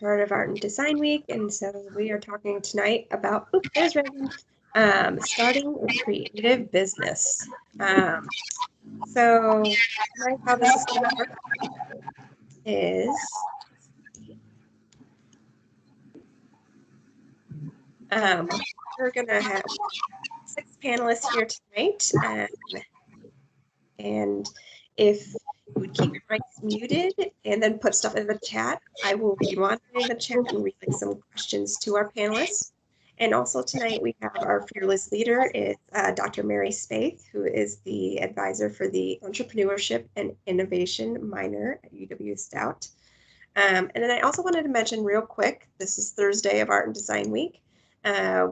part of Art and Design Week, and so we are talking tonight about, there's Regan, starting a creative business. So tonight how this is going to work is we're going to have 6 panelists here tonight, and if you would keep your mics muted and then put stuff in the chat, I will be monitoring the chat and reading some questions to our panelists. And also tonight we have our fearless leader is Dr. Mary Spaeth, who is the advisor for the Entrepreneurship and Innovation minor at UW-Stout. And then I also wanted to mention real quick, this is Thursday of Art and Design Week.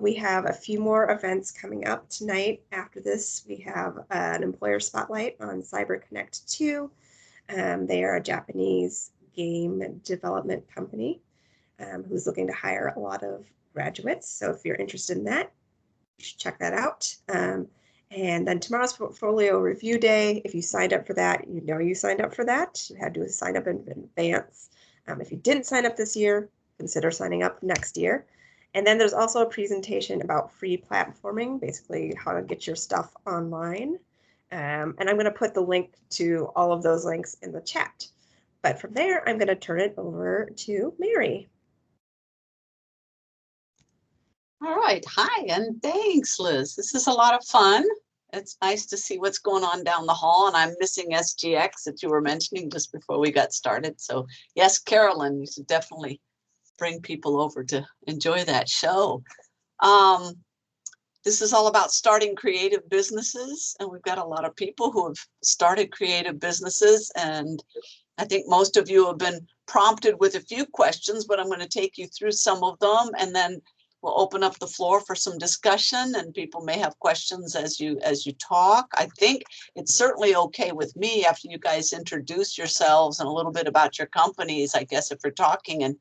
We have a few more events coming up tonight. After this, we have an employer spotlight on Cyber Connect 2. They are a Japanese game development company who's looking to hire a lot of graduates. So if you're interested in that, you should check that out. And then tomorrow's portfolio review day. If you signed up for that, you know you signed up for that. You had to sign up in advance. If you didn't sign up this year, consider signing up next year. And then there's also a presentation about free platforming, basically how to get your stuff online. And I'm going to put the link to all of those links in the chat. But from there, I'm going to turn it over to Mary. All right. Hi, and thanks, Liz. This is a lot of fun. It's nice to see what's going on down the hall, and I'm missing SGX that you were mentioning just before we got started. So yes, Carolyn, you should definitely bring people over to enjoy that show. This is all about starting creative businesses, and we've got a lot of people who have started creative businesses, and I think most of you have been prompted with a few questions, but I'm going to take you through some of them, and then we'll open up the floor for some discussion, and people may have questions as you talk. I think it's certainly okay with me after you guys introduce yourselves and a little bit about your companies, I guess, if we're talking, and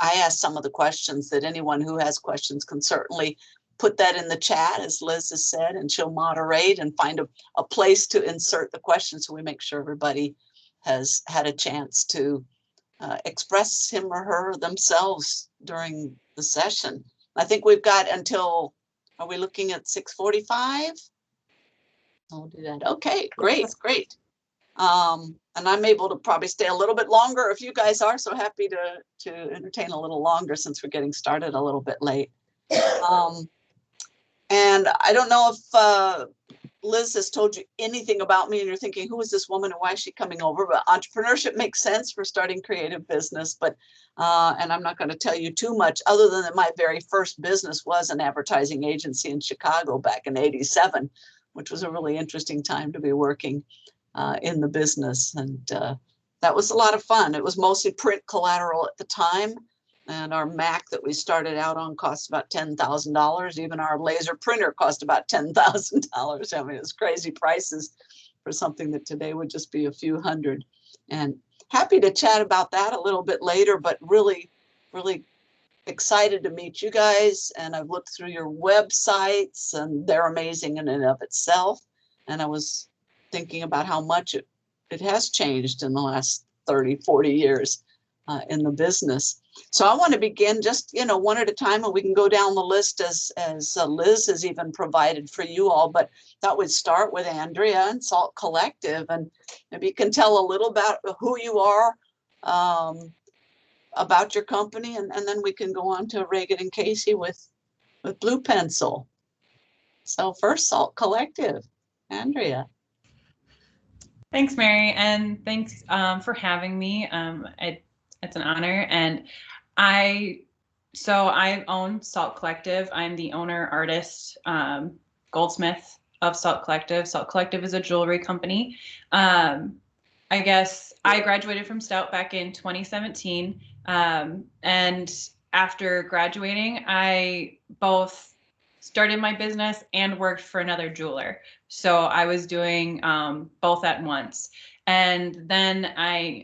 I ask some of the questions, that anyone who has questions can certainly put that in the chat, as Liz has said, and she'll moderate and find a place to insert the questions so we make sure everybody has had a chance to express him or her themselves during the session. I think we've got until, are we looking at 6:45? I'll do that. Okay, great. And I'm able to probably stay a little bit longer if you guys are, so happy to entertain a little longer since we're getting started a little bit late. And I don't know if Liz has told you anything about me and you're thinking, who is this woman and why is she coming over? But entrepreneurship makes sense for starting creative business, but and I'm not going to tell you too much other than that my very first business was an advertising agency in Chicago back in '87, which was a really interesting time to be working in the business. And that was a lot of fun. It was mostly print collateral at the time. And our Mac that we started out on cost about $10,000. Even our laser printer cost about $10,000. I mean, it's crazy prices for something that today would just be a few hundred. And happy to chat about that a little bit later, but really, really excited to meet you guys. And I've looked through your websites and they're amazing in and of itself. And I was thinking about how much it has changed in the last 30, 40 years in the business. So I want to begin just, one at a time, and we can go down the list as Liz has even provided for you all. But thought we'd start with Andrea and Salt Collective, and maybe you can tell a little about who you are, about your company, and then we can go on to Regan and Kasey with Blue Pencil. So first, Salt Collective, Andrea. Thanks, Mary, and thanks for having me. It's an honor, and I own Salt Collective. I'm the owner, artist, goldsmith of Salt Collective. Salt Collective is a jewelry company. I guess I graduated from Stout back in 2017, and after graduating, I both started my business and worked for another jeweler. So I was doing both at once. And then I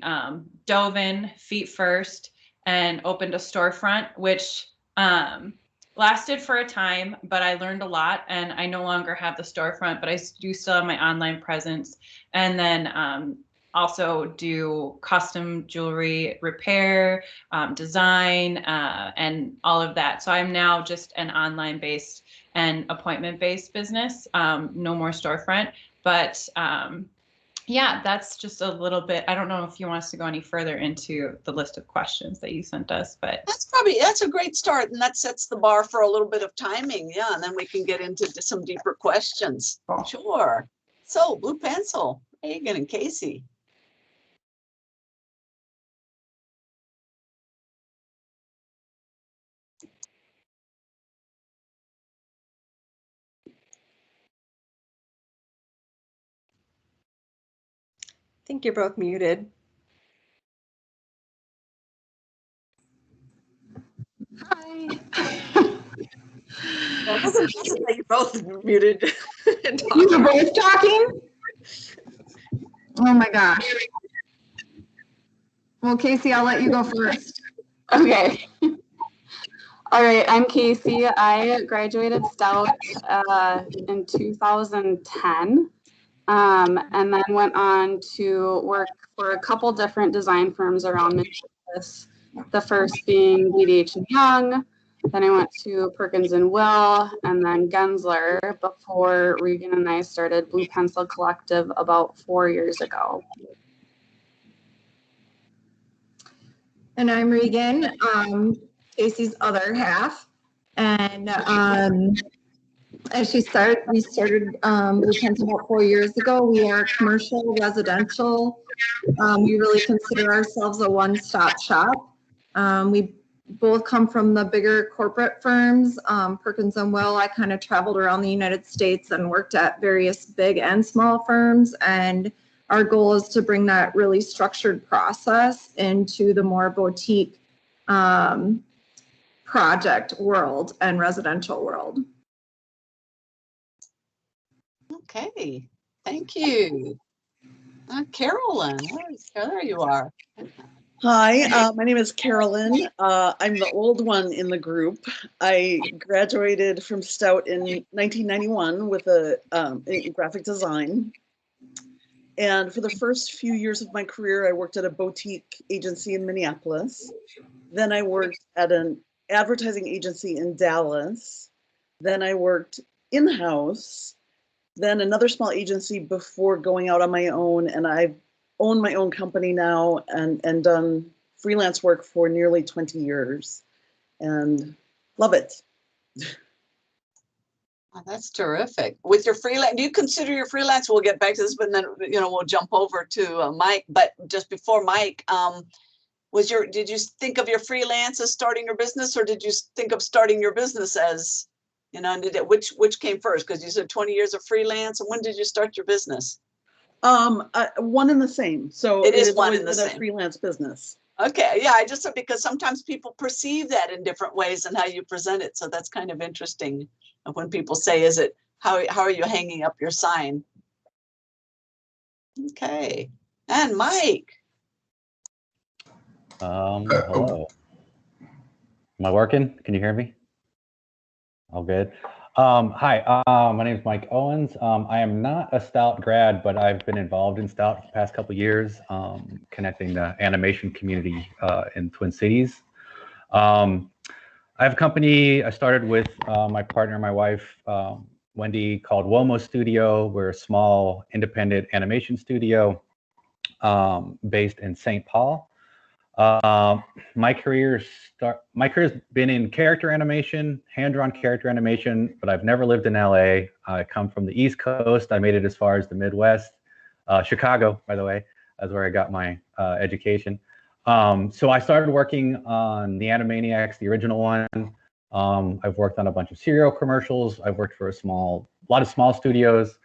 dove in feet first and opened a storefront, which lasted for a time, but I learned a lot, and I no longer have the storefront, but I do still have my online presence. And then also do custom jewelry repair, design, and all of that. So I'm now just an online-based and appointment-based business, no more storefront. But yeah, that's just a little bit. I don't know if you want us to go any further into the list of questions that you sent us, but that's a great start, and that sets the bar for a little bit of timing. Yeah, and then we can get into some deeper questions. Cool. Sure. So, blue pencil, Regan and Kasey. I think you're both muted. Hi. Well, it wasn't pleasant that you're both muted and You talking. were both talking? Oh my gosh. Well, Kasey, I'll let you go first. Okay. All right, I'm Kasey. I graduated Stout in 2010, and then went on to work for a couple different design firms around Minneapolis. The first being BDH and Young. Then I went to Perkins and Will, and then Gensler before Regan and I started Blue Pencil Collective about 4 years ago. And I'm Regan, Kasey's other half. And as we started Blue Pencil about 4 years ago. We are commercial, residential. We really consider ourselves a one-stop shop. We both come from the bigger corporate firms. Perkins and Will, I kind of traveled around the United States and worked at various big and small firms. And our goal is to bring that really structured process into the more boutique project world and residential world. Okay, thank you. Carolyn, there you are. Hi, my name is Carolyn. I'm the old one in the group. I graduated from Stout in 1991 with in graphic design. And for the first few years of my career, I worked at a boutique agency in Minneapolis. Then I worked at an advertising agency in Dallas. Then I worked in-house. Then another small agency before going out on my own. And I've owned my own company now and done freelance work for nearly 20 years and love it. Oh, that's terrific. With your freelance, do you consider your freelance? We'll get back to this, but then we'll jump over to Mike. But just before Mike, did you think of your freelance as starting your business, or did you think of starting your business as, which came first? Because you said 20 years of freelance, and when did you start your business? One and the same. So it is one always and the been a same freelance business. Okay, yeah, I just said because sometimes people perceive that in different ways and how you present it. So that's kind of interesting when people say, how are you hanging up your sign? Okay, and Mike. Hello. Am I working? Can you hear me? All good. Hi, my name is Mike Owens. I am not a Stout grad, but I've been involved in Stout for the past couple of years, connecting the animation community in Twin Cities. I have a company I started with my partner, my wife, Wendy, called WOMO Studio. We're a small independent animation studio based in St. Paul. My career's been in character animation, hand-drawn character animation, but I've never lived in LA. I come from the East Coast. I made it as far as the Midwest. Chicago, by the way, that's where I got my education. So I started working on the Animaniacs, the original one. I've worked on a bunch of cereal commercials. I've worked for a lot of small studios.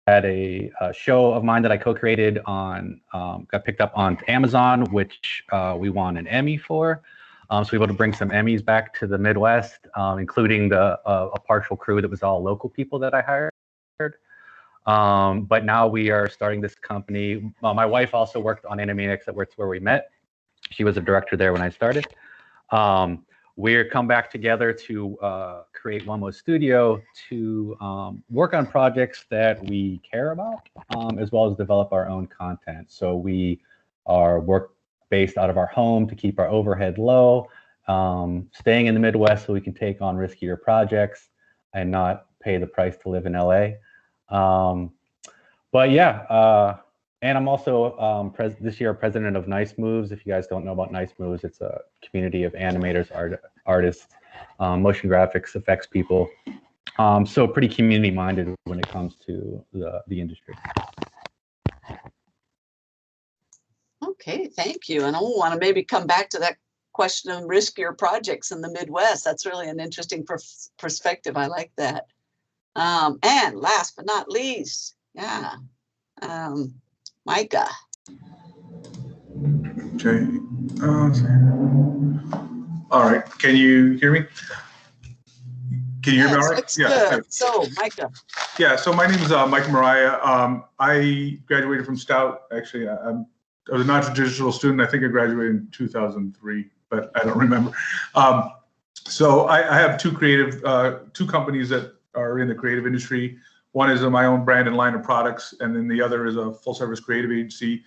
Had a show of mine that I co-created on, got picked up on Amazon, which we won an Emmy for. So we were able to bring some Emmys back to the Midwest, including a partial crew that was all local people that I hired. But now we are starting this company. My wife also worked on Animaniacs, that's where we met. She was a director there when I started. we're come back together to create WOMO Studio to work on projects that we care about, as well as develop our own content. So we are work based out of our home to keep our overhead low, staying in the Midwest so we can take on riskier projects and not pay the price to live in LA. But yeah, and I'm also this year president of Nice Moves. If you guys don't know about Nice Moves, it's a community of animators, artists, motion graphics, effects people. So pretty community minded when it comes to the industry. Okay, thank you. And I want to maybe come back to that question of riskier projects in the Midwest. That's really an interesting perspective. I like that. And last but not least, yeah, Micah. Okay. All right. Can you hear me? Can you hear me all right? Looks good. So, Micah. Yeah. So my name is Micah Maraia. I graduated from Stout. Actually, I was a non-traditional student. I think I graduated in 2003, but I don't remember. So I have two companies that are in the creative industry. One is my own brand and line of products, and then the other is a full-service creative agency.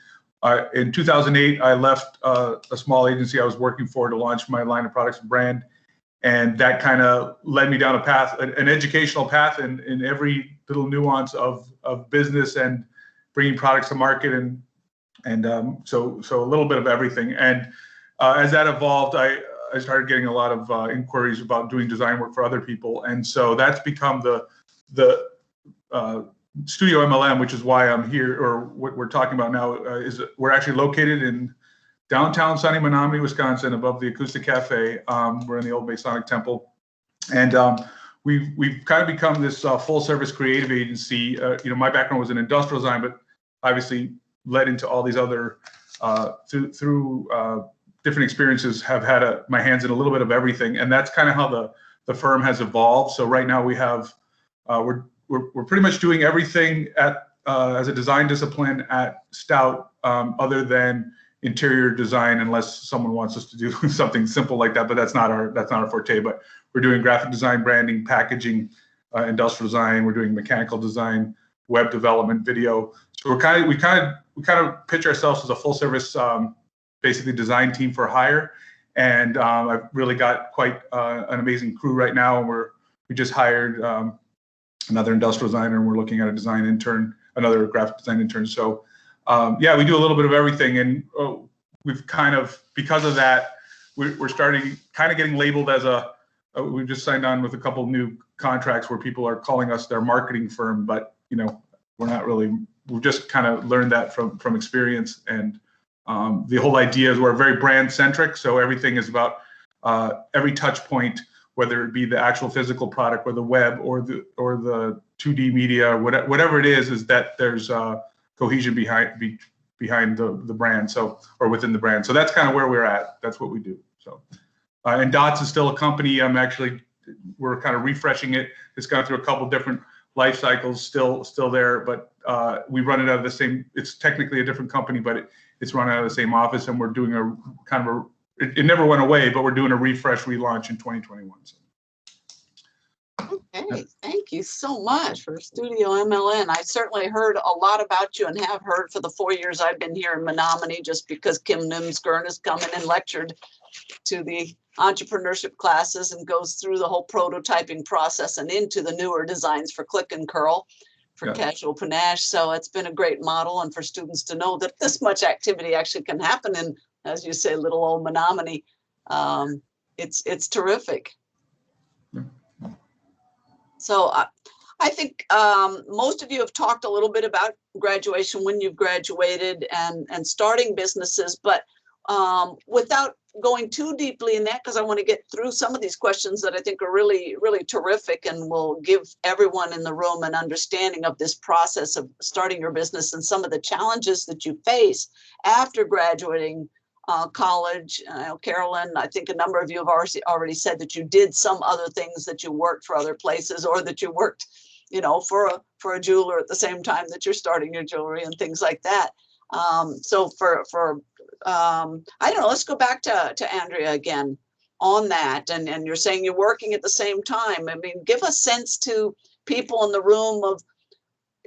In 2008, I left a small agency I was working for to launch my line of products and brand, and that kind of led me down a path, an educational path in every little nuance of business and bringing products to market, and so a little bit of everything. And as that evolved, I started getting a lot of inquiries about doing design work for other people, and so that's become the Studio MLM, which is why I'm here, or what we're talking about now, is we're actually located in downtown sunny Menominee, Wisconsin, above the Acoustic Cafe. We're in the old Masonic Temple, and we've kind of become this full-service creative agency. My background was in industrial design, but obviously led into all these other through different experiences. Have had my hands in a little bit of everything, and that's kind of how the firm has evolved. So right now we have we're pretty much doing everything as a design discipline at Stout, other than interior design, unless someone wants us to do something simple like that. But that's not our forte. But we're doing graphic design, branding, packaging, industrial design. We're doing mechanical design, web development, video. So we kind of pitch ourselves as a full service, basically design team for hire. And I've really got quite an amazing crew right now. And we just hired another industrial designer, and we're looking at a design intern, another graphic design intern. So yeah, we do a little bit of everything, and we've kind of, because of that, we're starting kind of getting labeled as we've just signed on with a couple of new contracts where people are calling us their marketing firm, but we're not really. We've just kind of learned that from experience, and the whole idea is we're very brand centric, so everything is about every touch point, whether it be the actual physical product or the web or the 2D media, whatever it is that there's cohesion behind the brand, or within the brand. So that's kind of where we're at. That's what we do. So, and Dots is still a company. We're kind of refreshing it. It's gone through a couple different life cycles, still there, but we run it out of the same. It's technically a different company, but it's run out of the same office, and we're doing a kind of it never went away, but we're doing a refresh relaunch in 2021. So. Okay, thank you so much for Studio MLN. I certainly heard a lot about you, and have heard for the 4 years I've been here in Menominee, just because Kim Nimsgurn has come in and lectured to the entrepreneurship classes and goes through the whole prototyping process and into the newer designs for click and curl, for casual panache. So it's been a great model, and for students to know that this much activity actually can happen in, as you say, little old Menominee. It's terrific. So I think most of you have talked a little bit about graduation, when you've graduated, and starting businesses, but without going too deeply in that, because I want to get through some of these questions that I think are really, really terrific, and will give everyone in the room an understanding of this process of starting your business and some of the challenges that you face after graduating college. Carolyn, I think a number of you have already said that you did some other things, that you worked for other places, or that you worked, for a jeweler at the same time that you're starting your jewelry and things like that. So I don't know, let's go back to Andrea again. on that, and you're saying you're working at the same time. I mean, give a sense to people in the room of,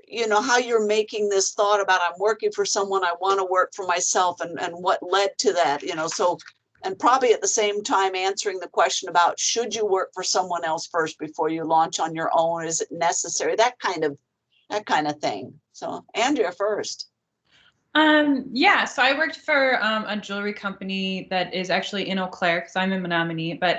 you know, how you're making this thought about I'm working for someone, I want to work for myself, and what led to that, you know. So, and probably at the same time answering the question about should you work for someone else first before you launch on your own? Is it necessary? That kind of thing. So Andrea first. Yeah, so I worked for a jewelry company that is actually in Eau Claire, because I'm in Menominee, but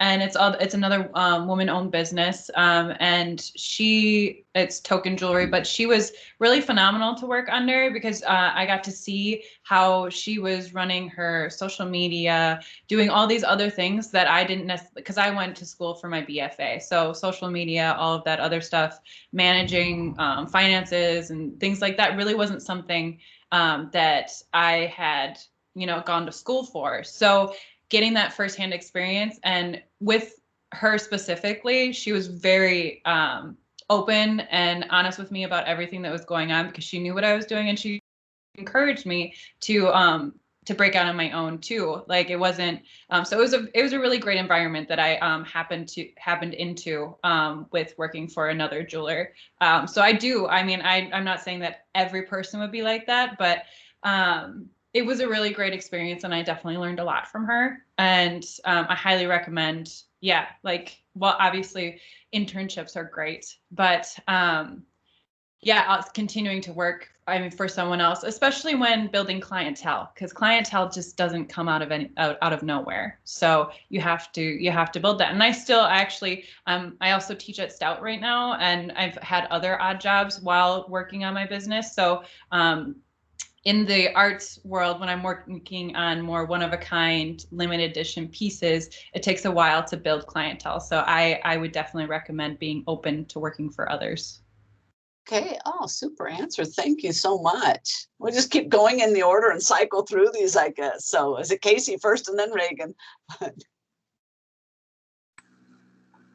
and it's another woman-owned business, and it's token jewelry, but she was really phenomenal to work under, because I got to see how she was running her social media, doing all these other things that I didn't necessarily, because I went to school for my BFA, so social media, all of that other stuff, managing finances and things like that really wasn't something that I had, you know, gone to school for. So getting that firsthand experience, and with her specifically, she was very open and honest with me about everything that was going on, because she knew what I was doing, and she encouraged me to break out on my own too. Like it wasn't, so it was a really great environment that I happened into with working for another jeweler. So I'm not saying that every person would be like that, but it was a really great experience, and I definitely learned a lot from her. And I highly recommend, obviously internships are great, but continuing to work, for someone else, especially when building clientele, because clientele just doesn't come out of nowhere. So you have to build that. And I still actually, I also teach at Stout right now, and I've had other odd jobs while working on my business. So in the arts world, when I'm working on more one-of-a-kind limited edition pieces, it takes a while to build clientele. So I would definitely recommend being open to working for others. Okay. Oh, super answer. Thank you so much. We'll just keep going in the order and cycle through these, I guess. So is it Kasey first and then Regan?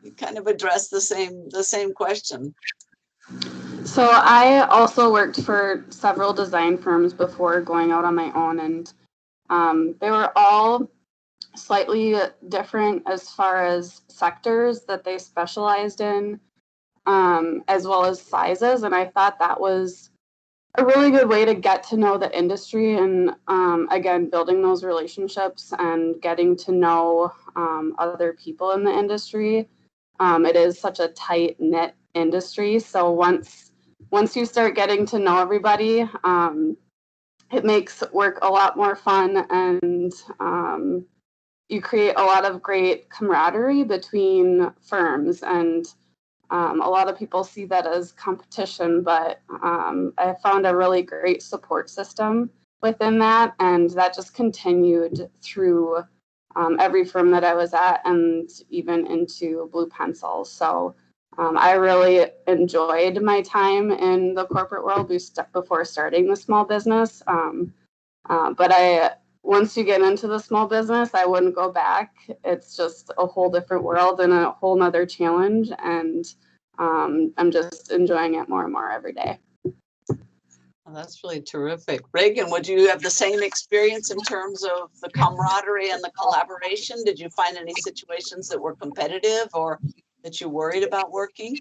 You kind of addressed the same question. So I also worked for several design firms before going out on my own, and they were all slightly different as far as sectors that they specialized in, as well as sizes. And I thought that was a really good way to get to know the industry, and again, building those relationships and getting to know other people in the industry. It is such a tight-knit industry, so once you start getting to know everybody, it makes work a lot more fun, and you create a lot of great camaraderie between firms. And a lot of people see that as competition, but I found a really great support system within that, and that just continued through every firm that I was at, and even into Blue Pencil. So I really enjoyed my time in the corporate world before starting the small business. But once you get into the small business, I wouldn't go back. It's just a whole different world and a whole nother challenge. And I'm just enjoying it more and more every day. Well, that's really terrific. Regan, would you have the same experience in terms of the camaraderie and the collaboration? Did you find any situations that were competitive or that you worried about working?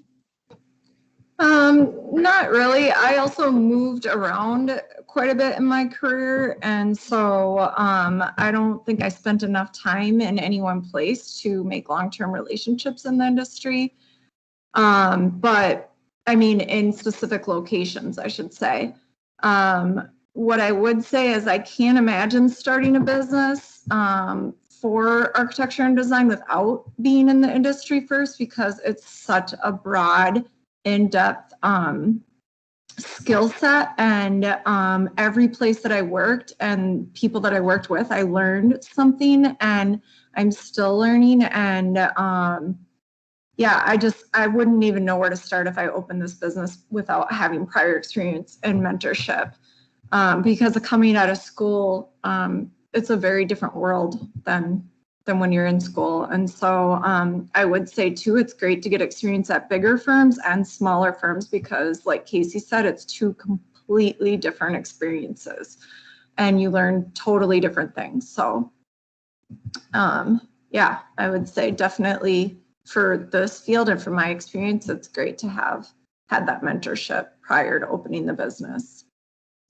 Not really. I also moved around quite a bit in my career, and so I don't think I spent enough time in any one place to make long-term relationships in the industry. But I mean, in specific locations, I should say. What I would say is I can't imagine starting a business for architecture and design without being in the industry first, because it's such a broad, in-depth skill set. And every place that I worked and people that I worked with, I learned something, and I'm still learning. And I wouldn't even know where to start if I opened this business without having prior experience and mentorship. Because coming out of school, it's a very different world than when you're in school. And so I would say too, it's great to get experience at bigger firms and smaller firms, because like Kasey said, it's two completely different experiences and you learn totally different things. So yeah, I would say definitely for this field and from my experience, it's great to have had that mentorship prior to opening the business.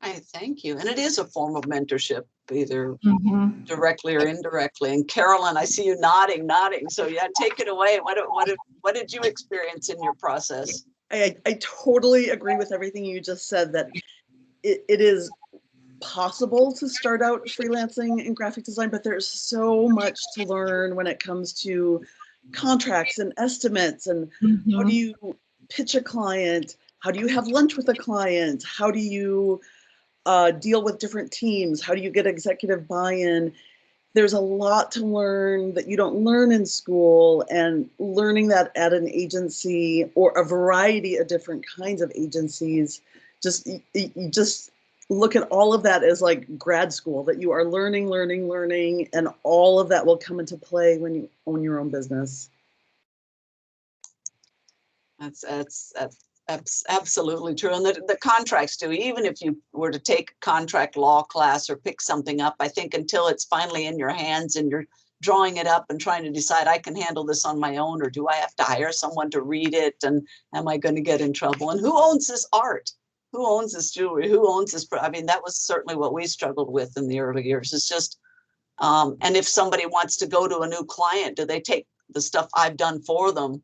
I thank you. And it is a form of mentorship, either Mm-hmm. directly or indirectly. And Carolyn, I see you nodding. So yeah, take it away. What did you experience in your process? I totally agree with everything you just said, that it is possible to start out freelancing in graphic design, but there's so much to learn when it comes to contracts and estimates, and how do you pitch a client? How do you have lunch with a client? How do you deal with different teams? How do you get executive buy-in? There's a lot to learn that you don't learn in school, and learning that at an agency or a variety of different kinds of agencies, you just look at all of that as like grad school, that you are learning, and all of that will come into play when you own your own business. That's absolutely true. And the contracts too, even if you were to take a contract law class or pick something up, I think until it's finally in your hands and you're drawing it up and trying to decide, I can handle this on my own, or do I have to hire someone to read it? And am I going to get in trouble? And who owns this art? Who owns this jewelry? Who owns this? I mean, that was certainly what we struggled with in the early years. It's just, and if somebody wants to go to a new client, do they take the stuff I've done for them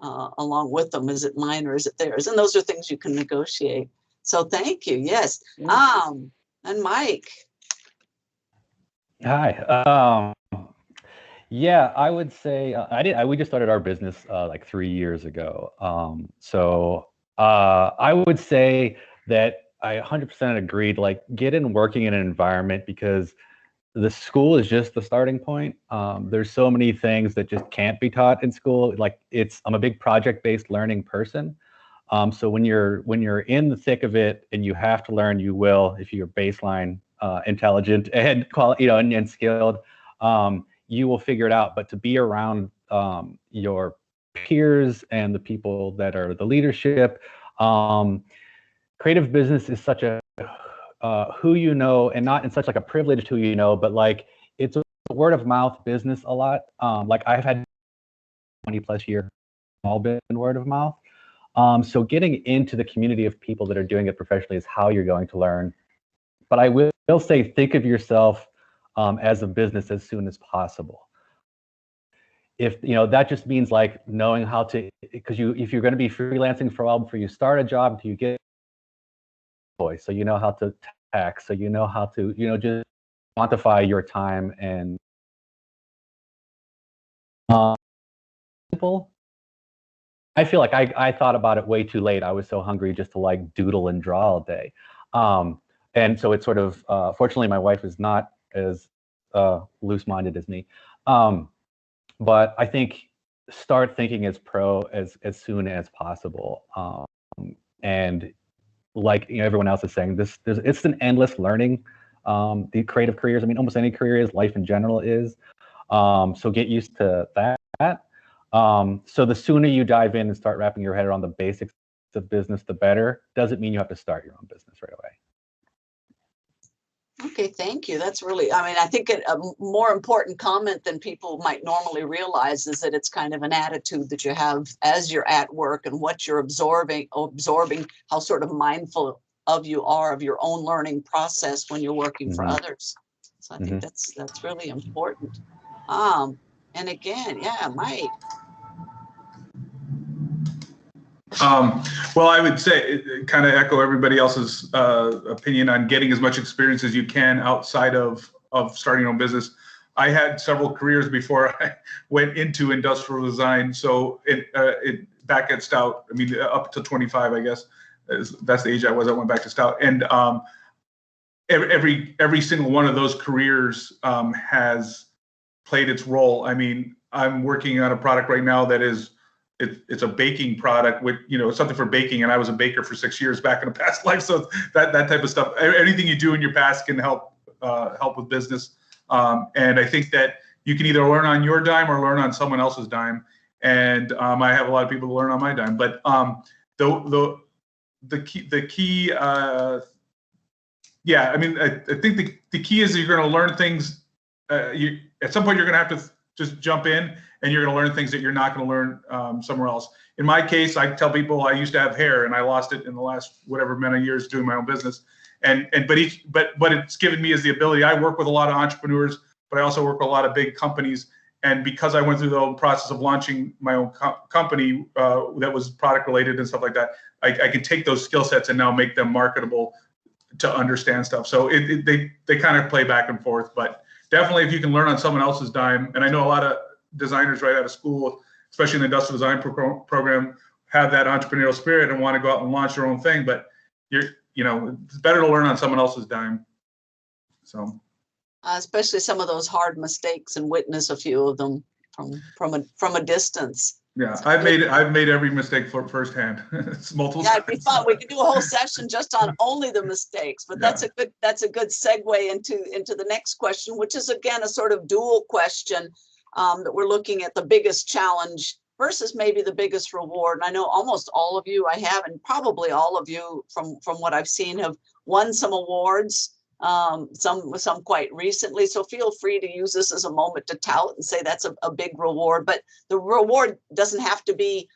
along with them? Is it mine or is it theirs? And those are things you can negotiate. So thank you. Yes. And Mike. Hi. Yeah, I would say we just started our business like 3 years ago. I would say that I 100% agreed, like get in working in an environment, because the school is just the starting point. There's so many things that just can't be taught in school. Like I'm a big project-based learning person. So when you're in the thick of it and you have to learn, you will, if you're baseline intelligent and and skilled, you will figure it out. But to be around your peers and the people that are the leadership, creative business is such a who you know, and not in such like a privileged who you know, but like it's a word of mouth business a lot. Like I've had 20+ years all been word of mouth. So getting into the community of people that are doing it professionally is how you're going to learn. But I will say, think of yourself as a business as soon as possible. If that just means like knowing how to, because if you're going to be freelancing for a while before you start a job, until you get so you know how to tax, so you know how to just quantify your time. And simple. I feel like I thought about it way too late. I was so hungry just to like doodle and draw all day. And so it's sort of, fortunately, my wife is not as loose-minded as me. But I think start thinking as as soon as possible. And like everyone else is saying, it's an endless learning. The creative careers, I mean, almost any career is, life in general is. So get used to that. So the sooner you dive in and start wrapping your head around the basics of business, the better. Doesn't mean you have to start your own business right away. Okay, thank you. That's really, I mean, I think a more important comment than people might normally realize is that it's kind of an attitude that you have as you're at work and what you're absorbing, how sort of mindful of you are of your own learning process when you're working for others. So I think that's really important. And again, yeah, Mike. Well, I would say, kind of echo everybody else's opinion on getting as much experience as you can outside of starting your own business. I had several careers before I went into industrial design. So back at Stout, I mean, up to 25, I guess, that's the age I went back to Stout. And every single one of those careers has played its role. I mean, I'm working on a product right now that is, it's a baking product with, something for baking. And I was a baker for 6 years back in a past life. So that type of stuff, anything you do in your past can help with business. And I think that you can either learn on your dime or learn on someone else's dime. And I have a lot of people to learn on my dime, but the key, yeah, I mean, I think the key is you're going to learn things. At some point, you're going to have to just jump in, and you're going to learn things that you're not going to learn somewhere else. In my case, I tell people I used to have hair and I lost it in the last whatever many years doing my own business. But what it's given me is the ability. I work with a lot of entrepreneurs, but I also work with a lot of big companies. And because I went through the whole process of launching my own company that was product related and stuff like that, I can take those skill sets and now make them marketable to understand stuff. So they kind of play back and forth. But definitely, if you can learn on someone else's dime, and I know a lot of designers right out of school, especially in the industrial design program, have that entrepreneurial spirit and want to go out and launch their own thing. But it's better to learn on someone else's dime. So. Especially some of those hard mistakes and witness a few of them from a distance. Yeah, I've made every mistake firsthand. It's multiple Yeah, it'd be times. fun. We could do a whole session just on only the mistakes, but that's a good segue into the next question, which is again a sort of dual question that we're looking at the biggest challenge versus maybe the biggest reward. And I know almost all of you I have, and probably all of you from what I've seen have won some awards. Some quite recently. So feel free to use this as a moment to tout and say that's a big reward. But the reward doesn't have to be,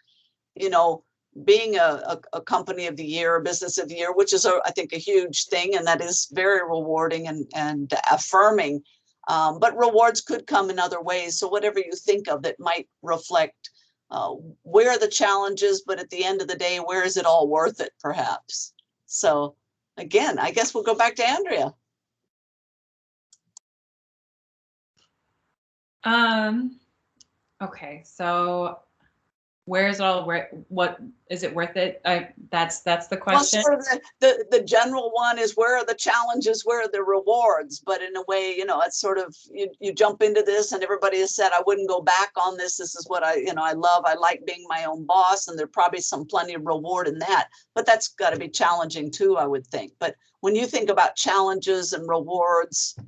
being a company of the year, a business of the year, which is I think a huge thing, and that is very rewarding and affirming. But rewards could come in other ways. So whatever you think of that might reflect where are the challenges, but at the end of the day, where is it all worth it, perhaps? So again, I guess we'll go back to Andrea. Okay, so where is it all? What is it worth it? That's the question. Well, sort of the general one is where are the challenges, where are the rewards? But in a way, it's sort of you jump into this, and everybody has said I wouldn't go back on this. This is what I love. I like being my own boss, and there's probably plenty of reward in that. But that's got to be challenging too, I would think. But when you think about challenges and rewards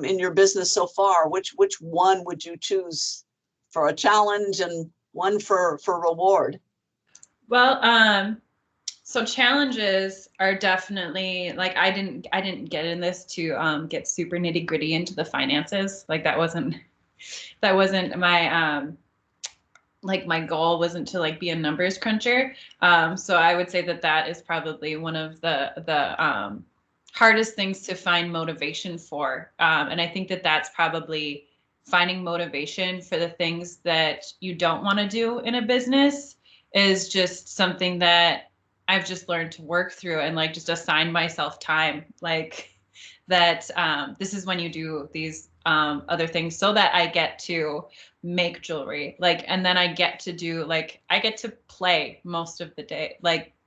in your business so far, which one would you choose for a challenge and one for reward? Well, so challenges are definitely like I didn't get in this to get super nitty gritty into the finances. Like that wasn't my my goal wasn't to be a numbers cruncher. So I would say that is probably one of the hardest things to find motivation for. And I think that's probably finding motivation for the things that you don't want to do in a business is just something that I've just learned to work through and just assign myself time that this is when you do these other things so that I get to make jewelry and then I get to do I get to play most of the day.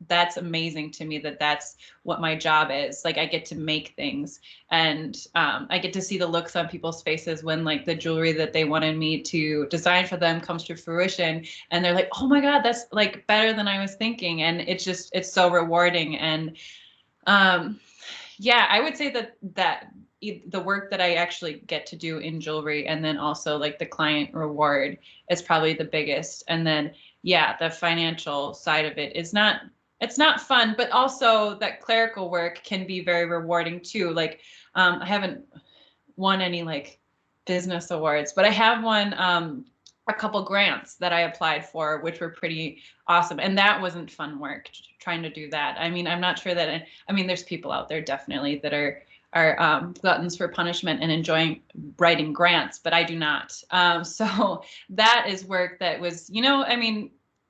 That's amazing to me that's what my job is. I get to make things and I get to see the looks on people's faces when the jewelry that they wanted me to design for them comes to fruition and they're like, oh my God, that's better than I was thinking. And it's so rewarding. And yeah, I would say that the work that I actually get to do in jewelry and then also the client reward is probably the biggest. And then, yeah, the financial side of it is it's not fun, but also that clerical work can be very rewarding too. I haven't won any business awards, but I have won a couple grants that I applied for, which were pretty awesome. And that wasn't fun work trying to do that. I mean, I'm not sure that, there's people out there definitely that are gluttons for punishment and enjoying writing grants, but I do not. So that is work that was,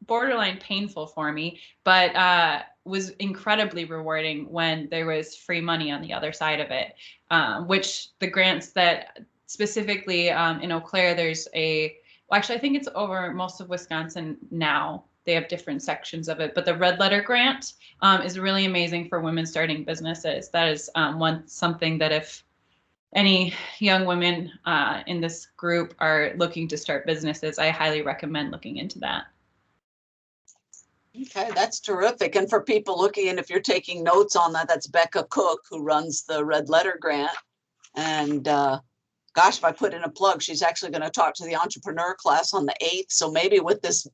borderline painful for me, but was incredibly rewarding when there was free money on the other side of it, which the grants that specifically in Eau Claire, there's actually, I think it's over most of Wisconsin now. They have different sections of it, but the Red Letter Grant is really amazing for women starting businesses. That is something that if any young women in this group are looking to start businesses, I highly recommend looking into that. Okay, that's terrific. And for people looking, and if you're taking notes on that, that's Becca Cook, who runs the Red Letter Grant. And gosh, if I put in a plug, she's actually going to talk to the entrepreneur class on the 8th. So maybe with this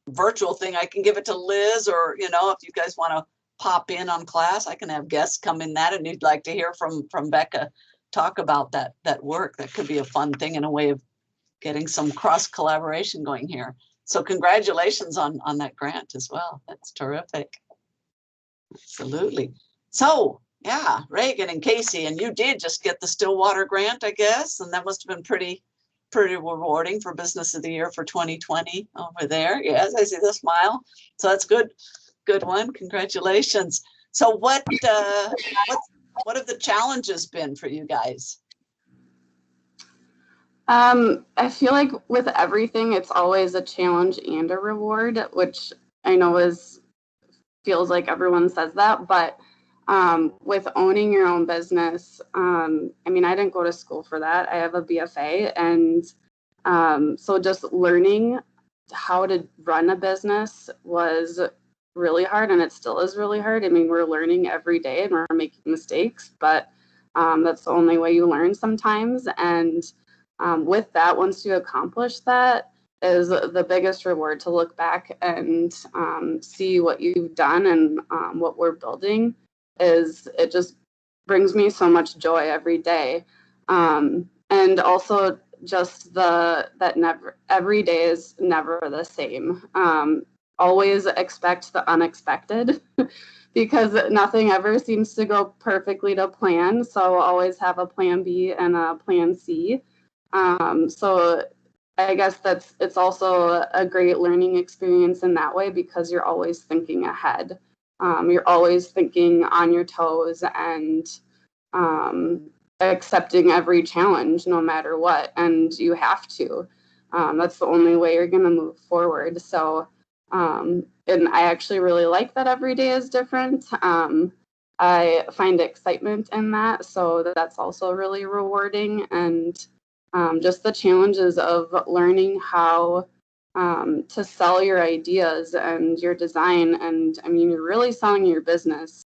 virtual thing, I can give it to Liz, or, if you guys want to pop in on class, I can have guests come in that, and you'd like to hear from Becca talk about that work. That could be a fun thing and a way of getting some cross collaboration going here. So congratulations on that grant as well. That's terrific. Absolutely. So yeah, Regan and Kasey, and you did just get the Stillwater grant, I guess, and that must have been pretty rewarding for Business of the Year for 2020 over there. Yes, I see the smile. So that's good one. Congratulations. So what have the challenges been for you guys? I feel like with everything, it's always a challenge and a reward, which I know feels like everyone says that, but with owning your own business, I mean, I didn't go to school for that. I have a BFA, and so just learning how to run a business was really hard, and it still is really hard. I mean, we're learning every day and we're making mistakes, but that's the only way you learn sometimes. And with that, once you accomplish that, is the biggest reward to look back and see what you've done and what we're building. It just brings me so much joy every day. And also just that every day is never the same. Always expect the unexpected because nothing ever seems to go perfectly to plan. So always have a plan B and a plan C. So I guess it's also a great learning experience in that way because you're always thinking ahead. You're always thinking on your toes and accepting every challenge no matter what, and you have to. That's the only way you're going to move forward. So, and I actually really like that every day is different. I find excitement in that, so that's also really rewarding. And just the challenges of learning how to sell your ideas and your design. And I mean, you're really selling your business.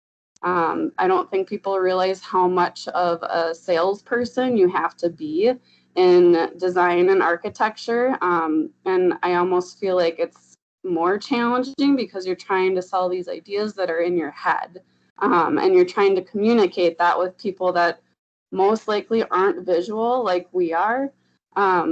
I don't think people realize how much of a salesperson you have to be in design and architecture. And I almost feel like it's more challenging because you're trying to sell these ideas that are in your head. And you're trying to communicate that with people that most likely aren't visual like we are.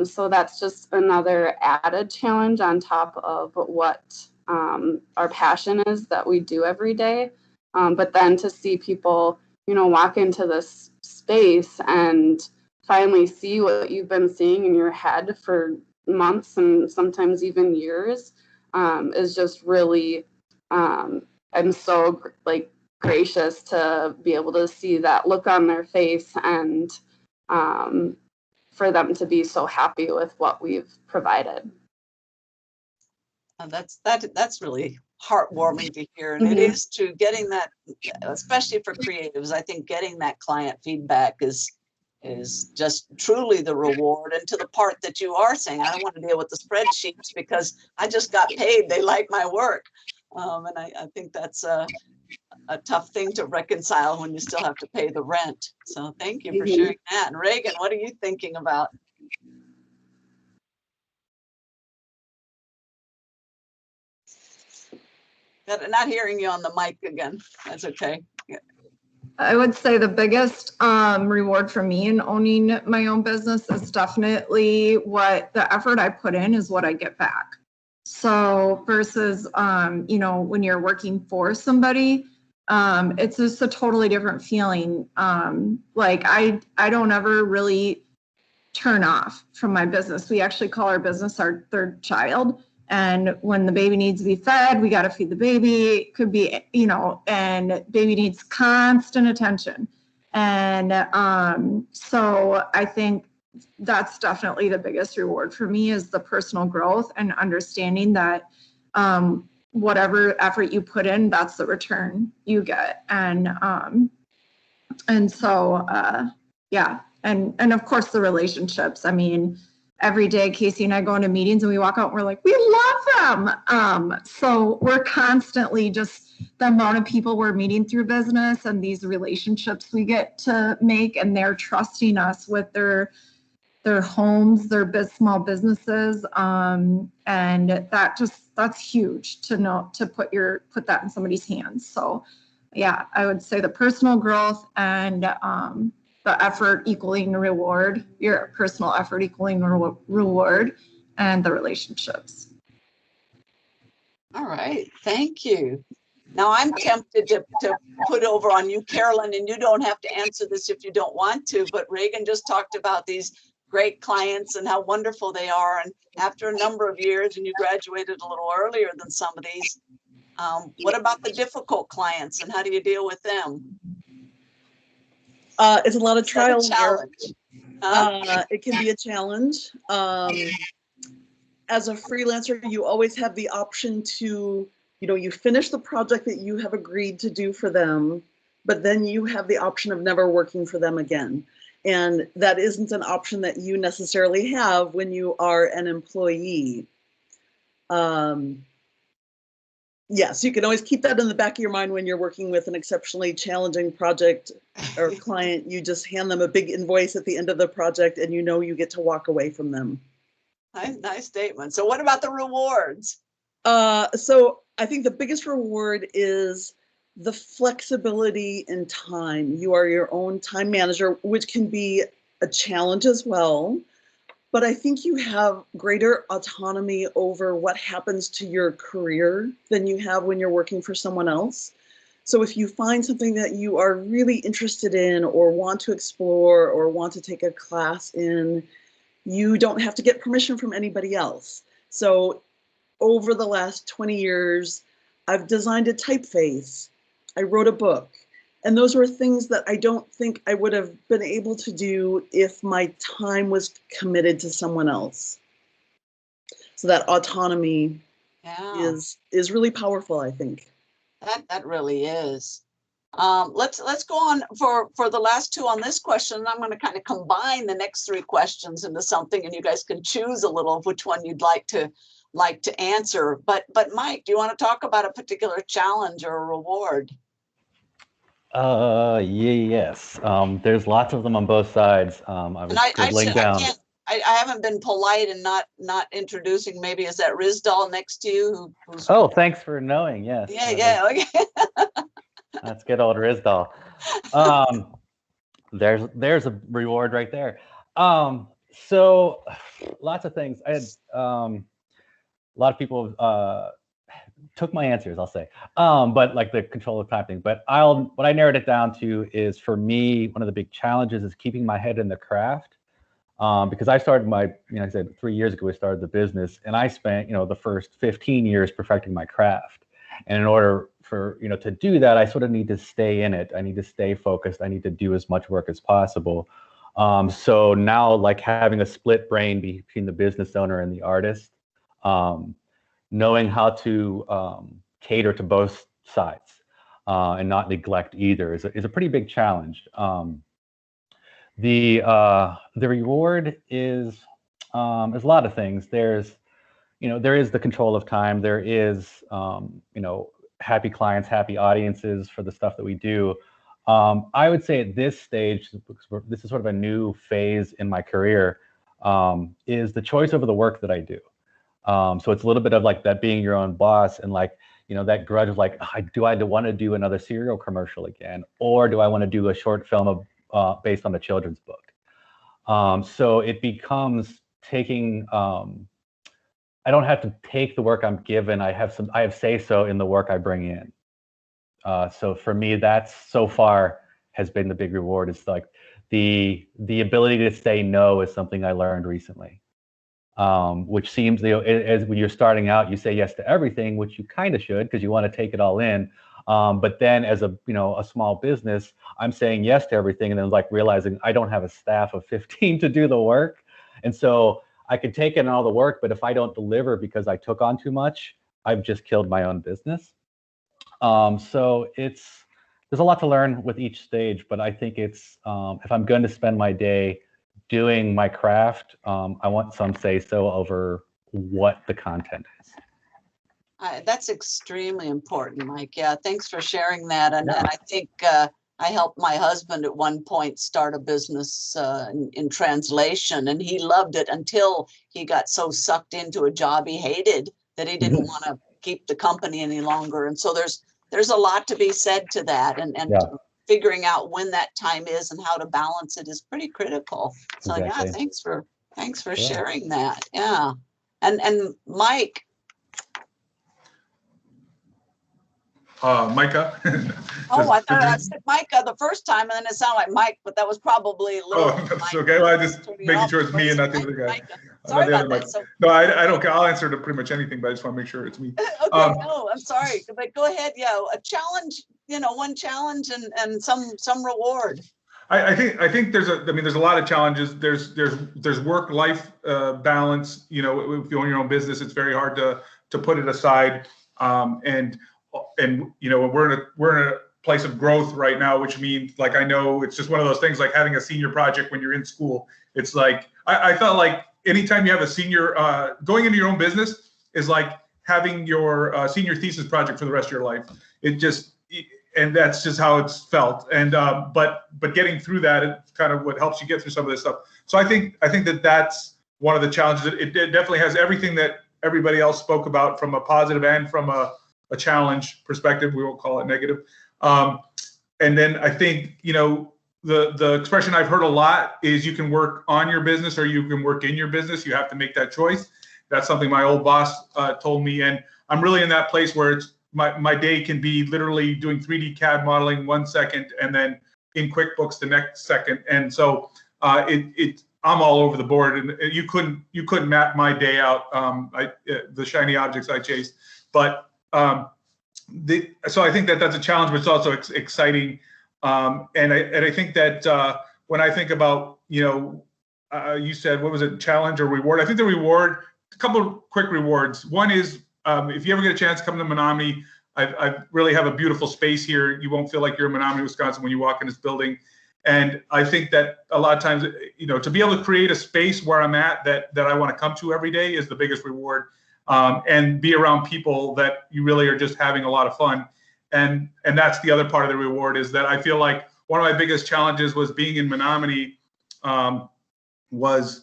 So that's just another added challenge on top of what our passion is that we do every day. But then to see people, walk into this space and finally see what you've been seeing in your head for months and sometimes even years is just really, I'm so gracious to be able to see that look on their face and for them to be so happy with what we've provided. That's really heartwarming to hear, and it is true. Getting that, especially for creatives, I think getting that client feedback is just truly the reward. And to the part that you are saying, I don't want to deal with the spreadsheets because I just got paid. They like my work, and I think that's a tough thing to reconcile when you still have to pay the rent. So thank you for sharing that. And Regan, what are you thinking about? Not hearing you on the mic again. That's okay. Yeah. I would say the biggest reward for me in owning my own business is definitely what the effort I put in is what I get back. So versus, when you're working for somebody, it's just a totally different feeling. I don't ever really turn off from my business. We actually call our business our third child. And when the baby needs to be fed, we got to feed the baby. It could be, and baby needs constant attention. And so I think that's definitely the biggest reward for me is the personal growth and understanding that whatever effort you put in, that's the return you get. And so, yeah. And of course the relationships, I mean, every day, Kasey and I go into meetings and we walk out and we're like, we love them. So we're constantly just the amount of people we're meeting through business and these relationships we get to make, and they're trusting us with their homes, their small businesses. And that's huge to know, to put that in somebody's hands. So yeah, I would say the personal growth and the effort equaling the reward, your personal effort equaling the reward, and the relationships. All right, thank you. Now I'm tempted to put over on you, Carolyn, and you don't have to answer this if you don't want to, but Regan just talked about these great clients and how wonderful they are. And after a number of years, and you graduated a little earlier than some of these, what about the difficult clients and how do you deal with them? It's a lot of trial and error. Huh? It can be a challenge. As a freelancer, you always have the option to, you finish the project that you have agreed to do for them, but then you have the option of never working for them again. And that isn't an option that you necessarily have when you are an employee. Yes, you can always keep that in the back of your mind when you're working with an exceptionally challenging project or client. You just hand them a big invoice at the end of the project and you get to walk away from them. Nice statement. So what about the rewards? So I think the biggest reward is the flexibility in time. You are your own time manager, which can be a challenge as well. But I think you have greater autonomy over what happens to your career than you have when you're working for someone else. So if you find something that you are really interested in or want to explore or want to take a class in, you don't have to get permission from anybody else. So over the last 20 years, I've designed a typeface. I wrote a book. And those were things that I don't think I would have been able to do if my time was committed to someone else. So that autonomy is really powerful, I think. That really is. Let's go on for the last two on this question. I'm going to kind of combine the next three questions into something, and you guys can choose a little of which one you'd like to answer. But Mike, do you want to talk about a particular challenge or a reward? Yes. There's lots of them on both sides. I haven't been polite and not introducing. Maybe is that Rizdal next to you? Oh, thanks for knowing. Yes. Yeah. Okay. That's good old Rizdal. There's a reward right there. So lots of things. I had a lot of people took my answers, I'll say, but like the control of time thing. But what I narrowed it down to is, for me, one of the big challenges is keeping my head in the craft. Because I started I said 3 years ago, we started the business, and I spent, the first 15 years perfecting my craft. And in order for, to do that, I sort of need to stay in it. I need to stay focused. I need to do as much work as possible. So now, like, having a split brain between the business owner and the artist, knowing how to cater to both sides and not neglect either is a pretty big challenge. The reward is a lot of things. There is the control of time. There is happy clients, happy audiences for the stuff that we do. I would say at this stage, this is sort of a new phase in my career, is the choice over the work that I do. So it's a little bit of like that being your own boss, and like, that grudge of like, do I want to do another cereal commercial again? Or do I want to do a short film based on a children's book? So it becomes taking, I don't have to take the work I'm given. I have say-so in the work I bring in. So for me, that's so far has been the big reward. It's like the ability to say no is something I learned recently. Which seems, as when you're starting out, you say yes to everything, which you kind of should, because you want to take it all in. But then as a small business, I'm saying yes to everything, and then like realizing I don't have a staff of 15 to do the work. And so I could take in all the work, but if I don't deliver because I took on too much, I've just killed my own business. So there's a lot to learn with each stage, but I think it's, if I'm going to spend my day doing my craft, I want some say-so over what the content is. That's extremely important, Mike. Yeah, thanks for sharing that. And I think I helped my husband at one point start a business in translation, and he loved it until he got so sucked into a job he hated that he didn't want to keep the company any longer. And so there's a lot to be said to that. And figuring out when that time is and how to balance it is pretty critical. So Exactly. yeah, thanks for Sure. sharing that. Yeah. And Mike. Micah. Oh, I thought I said Micah the first time, and then it sounded like Mike, but that was probably a little. Oh, that's okay. Well, I just making sure it's me and not the other guy. Micah. Sorry about that. So, no, I don't care. I'll answer to pretty much anything, but I just want to make sure it's me. okay, no, I'm sorry, but go ahead. Yeah, a challenge. One challenge and some reward. I think there's a lot of challenges. There's work-life balance. If you own your own business, it's very hard to put it aside. And we're in a place of growth right now, which means, like, I know it's just one of those things, like having a senior project when you're in school. It's like I felt like anytime you have a senior going into your own business is like having your senior thesis project for the rest of your life. And that's just how it's felt. And but getting through that, it's kind of what helps you get through some of this stuff. So I think that's one of the challenges. It definitely has everything that everybody else spoke about, from a positive and from a challenge perspective. We won't call it negative. And then I think, the expression I've heard a lot is you can work on your business or you can work in your business. You have to make that choice. That's something my old boss told me. And I'm really in that place where it's my day can be literally doing 3D CAD modeling 1 second and then in QuickBooks the next second. And so I'm all over the board, and you couldn't map my day out. The shiny objects I chased, but so I think that's a challenge, but it's also exciting. And I think that when I think about, you said, what was it, challenge or reward? I think the reward, a couple of quick rewards. One is, if you ever get a chance to come to Menominee, I really have a beautiful space here. You won't feel like you're in Menominee, Wisconsin when you walk in this building. And I think that a lot of times, to be able to create a space where I'm at that I want to come to every day is the biggest reward. And be around people that you really are just having a lot of fun. And that's the other part of the reward, is that I feel like one of my biggest challenges was being in Menominee was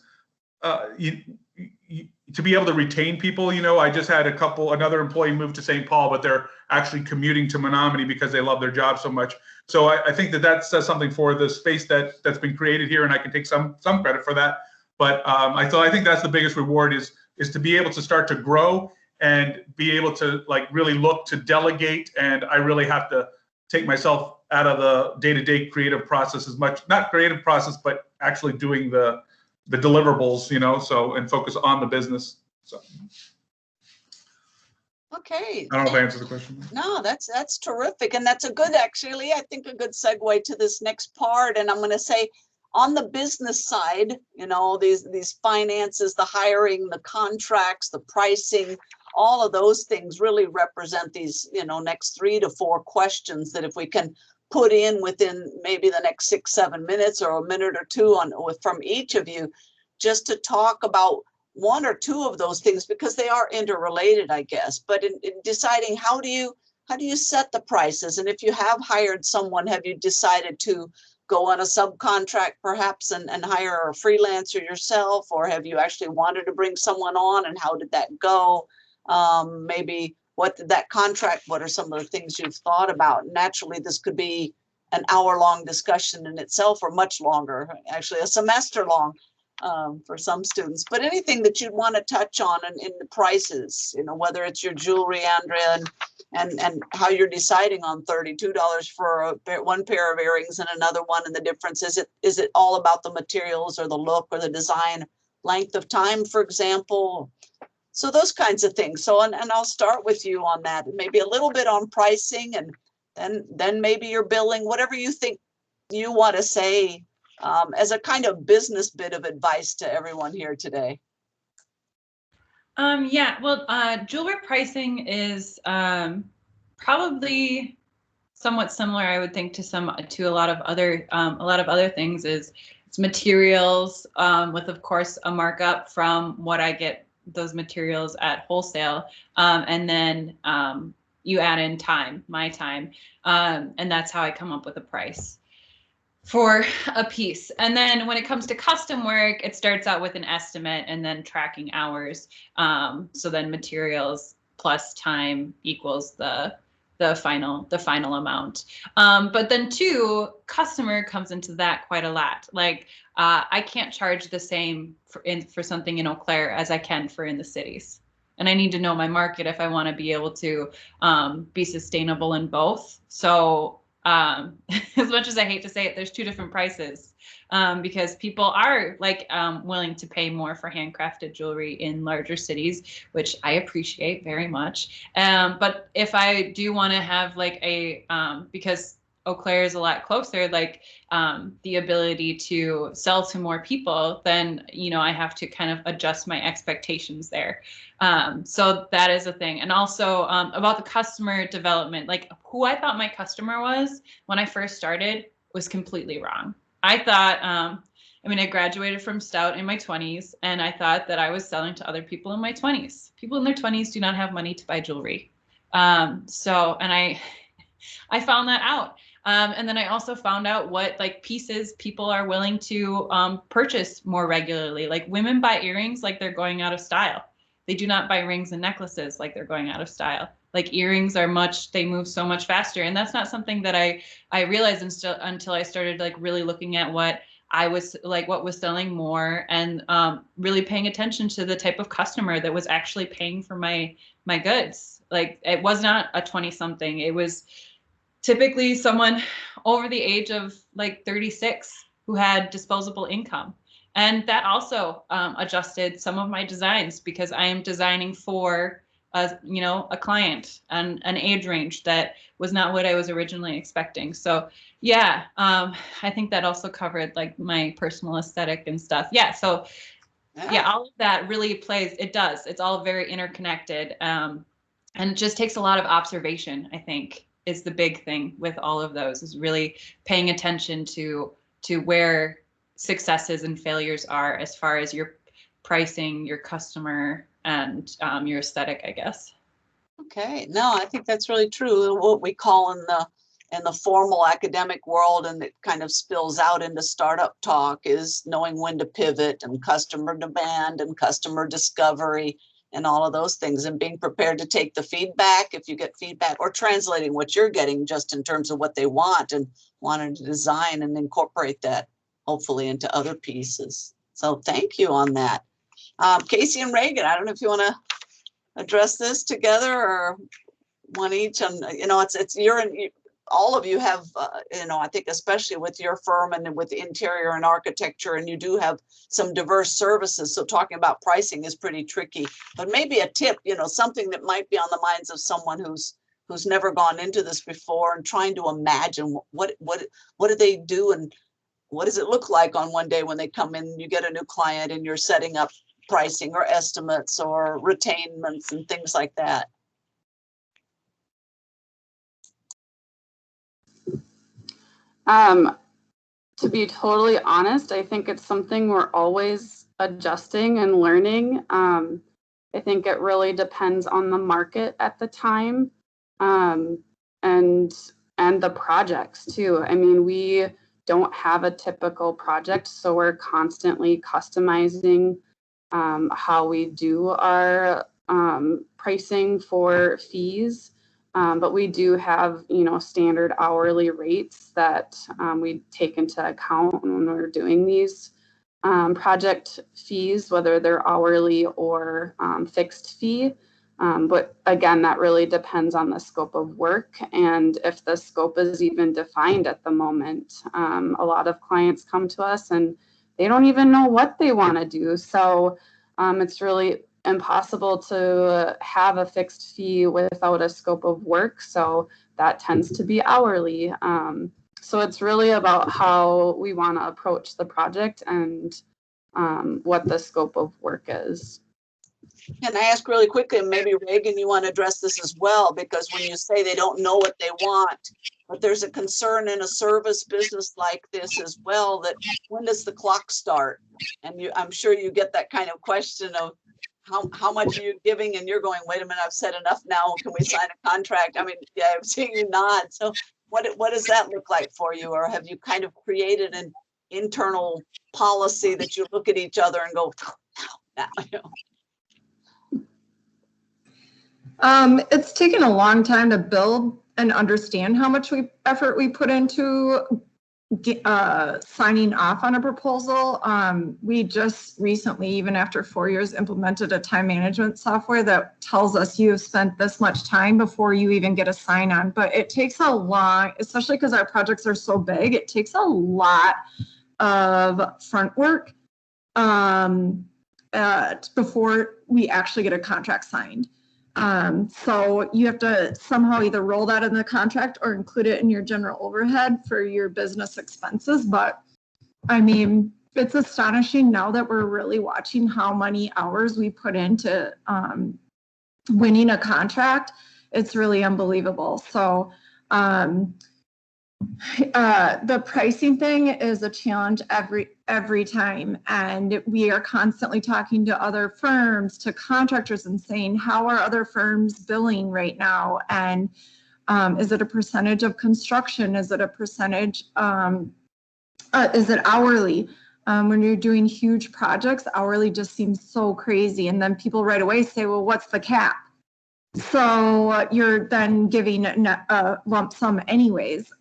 to be able to retain people. I just had another employee move to St. Paul, but they're actually commuting to Menominee because they love their job so much. So I think that says something for the space that's been created here, and I can take some credit for that. But I think that's the biggest reward is to be able to start to grow and be able to really look to delegate. And I really have to take myself out of the day-to-day creative process as much, not creative process, but actually doing the deliverables, and focus on the business. So. Okay. I don't know if I answered the question. No, that's terrific. And that's a good segue to this next part. And I'm going to say, on the business side, these finances, the hiring, the contracts, the pricing, all of those things really represent these, next 3 to 4 questions that if we can put in within maybe the next 6-7 minutes or a minute or two from each of you, just to talk about 1 or 2 of those things, because they are interrelated, I guess. But in deciding how do you set the prices, and if you have hired someone, have you decided to go on a subcontract perhaps and hire a freelancer yourself, or have you actually wanted to bring someone on, and how did that go? Maybe what did that contract, what are some of the things you've thought about? Naturally, this could be an hour-long discussion in itself, or much longer, actually a semester long for some students. But anything that you'd want to touch on in the prices, whether it's your jewelry, Andrea, and how you're deciding on $32 for one pair of earrings and another one, and the difference, is it all about the materials or the look or the design, length of time, for example? So those kinds of things. So, and I'll start with you on that, maybe a little bit on pricing, and then maybe your billing, whatever you think you want to say as a kind of business bit of advice to everyone here today. Yeah, well, jewelry pricing is probably somewhat similar, I would think, to a lot of other things. It's materials with, of course, a markup from what I get those materials at wholesale, and then you add in my time, and that's how I come up with a price for a piece. And then when it comes to custom work, it starts out with an estimate and then tracking hours. So then materials plus time equals the the final amount. But then two, customer comes into that quite a lot. Like I can't charge the same for something in Eau Claire as I can for in the cities. And I need to know my market if I want to be able to be sustainable in both. So as much as I hate to say it, there's two different prices because people are like willing to pay more for handcrafted jewelry in larger cities, which I appreciate very much. But if I do want to have like a, because Eau Claire is a lot closer, like the ability to sell to more people, then, you know, I have to kind of adjust my expectations there. So that is a thing. And also about the customer development, like who I thought my customer was when I first started was completely wrong. I thought, I mean, I graduated from Stout in my 20s, and I thought that I was selling to other people in my 20s. People in their 20s do not have money to buy jewelry. And I found that out. And then I also found out what like pieces people are willing to purchase more regularly. Like women buy earrings like they're going out of style. They do not buy rings and necklaces like they're going out of style. Like earrings are they move so much faster. And that's not something that I realized until I started like really looking at what was selling more and really paying attention to the type of customer that was actually paying for my goods. Like it was not a 20-something. It was typically someone over the age of like 36 who had disposable income. And that also adjusted some of my designs because I am designing for a client and an age range that was not what I was originally expecting. So yeah, I think that also covered like my personal aesthetic and stuff. Yeah. So yeah, all of that really plays. It does. It's all very interconnected. And it just takes a lot of observation, I think, is the big thing with all of those, is really paying attention to where successes and failures are as far as your pricing, your customer, and your aesthetic, I guess. Okay, no, I think that's really true. What we call in the formal academic world, and it kind of spills out into startup talk, is knowing when to pivot and customer demand and customer discovery and all of those things, and being prepared to take the feedback if you get feedback, or translating what you're getting just in terms of what they want and wanting to design and incorporate that hopefully into other pieces. So thank you on that. Kasey and Regan, I don't know if you want to address this together or one each. And all of you have, I think especially with your firm and with interior and architecture, and you do have some diverse services. So talking about pricing is pretty tricky, but maybe a tip, something that might be on the minds of someone who's never gone into this before and trying to imagine what do they do and what does it look like on one day when they come in, you get a new client and you're setting up pricing or estimates or retainments and things like that. To be totally honest, I think it's something we're always adjusting and learning. I think it really depends on the market at the time, and the projects too. I mean, we don't have a typical project, so we're constantly customizing how we do our pricing for fees. But we do have, standard hourly rates that we take into account when we're doing these project fees, whether they're hourly or fixed fee. But again, that really depends on the scope of work and if the scope is even defined at the moment. A lot of clients come to us and they don't even know what they want to do. So it's really impossible to have a fixed fee without a scope of work. So that tends to be hourly. So it's really about how we want to approach the project and what the scope of work is. Can I ask really quickly, and maybe Regan, you want to address this as well, because when you say they don't know what they want, but there's a concern in a service business like this as well, that when does the clock start? And I'm sure you get that kind of question of how much are you giving? And you're going, wait a minute, I've said enough now. Can we sign a contract? I mean, yeah, I'm seeing you nod. So what does that look like for you? Or have you kind of created an internal policy that you look at each other and go, now. It's taken a long time to build and understand how much effort we put into signing off on a proposal. We just recently, even after 4 years, implemented a time management software that tells us you have spent this much time before you even get a sign on. But it takes a long, especially because our projects are so big, it takes a lot of front work before we actually get a contract signed. So you have to somehow either roll that in the contract or include it in your general overhead for your business expenses. But I mean, it's astonishing now that we're really watching how many hours we put into winning a contract. It's really unbelievable. So the pricing thing is a challenge every time, and we are constantly talking to other firms, to contractors, and saying, how are other firms billing right now? And is it a percentage of construction? Is it a percentage? Is it hourly? When you're doing huge projects, hourly just seems so crazy. And then people right away say, well, what's the cap? So you're then giving a lump sum anyways.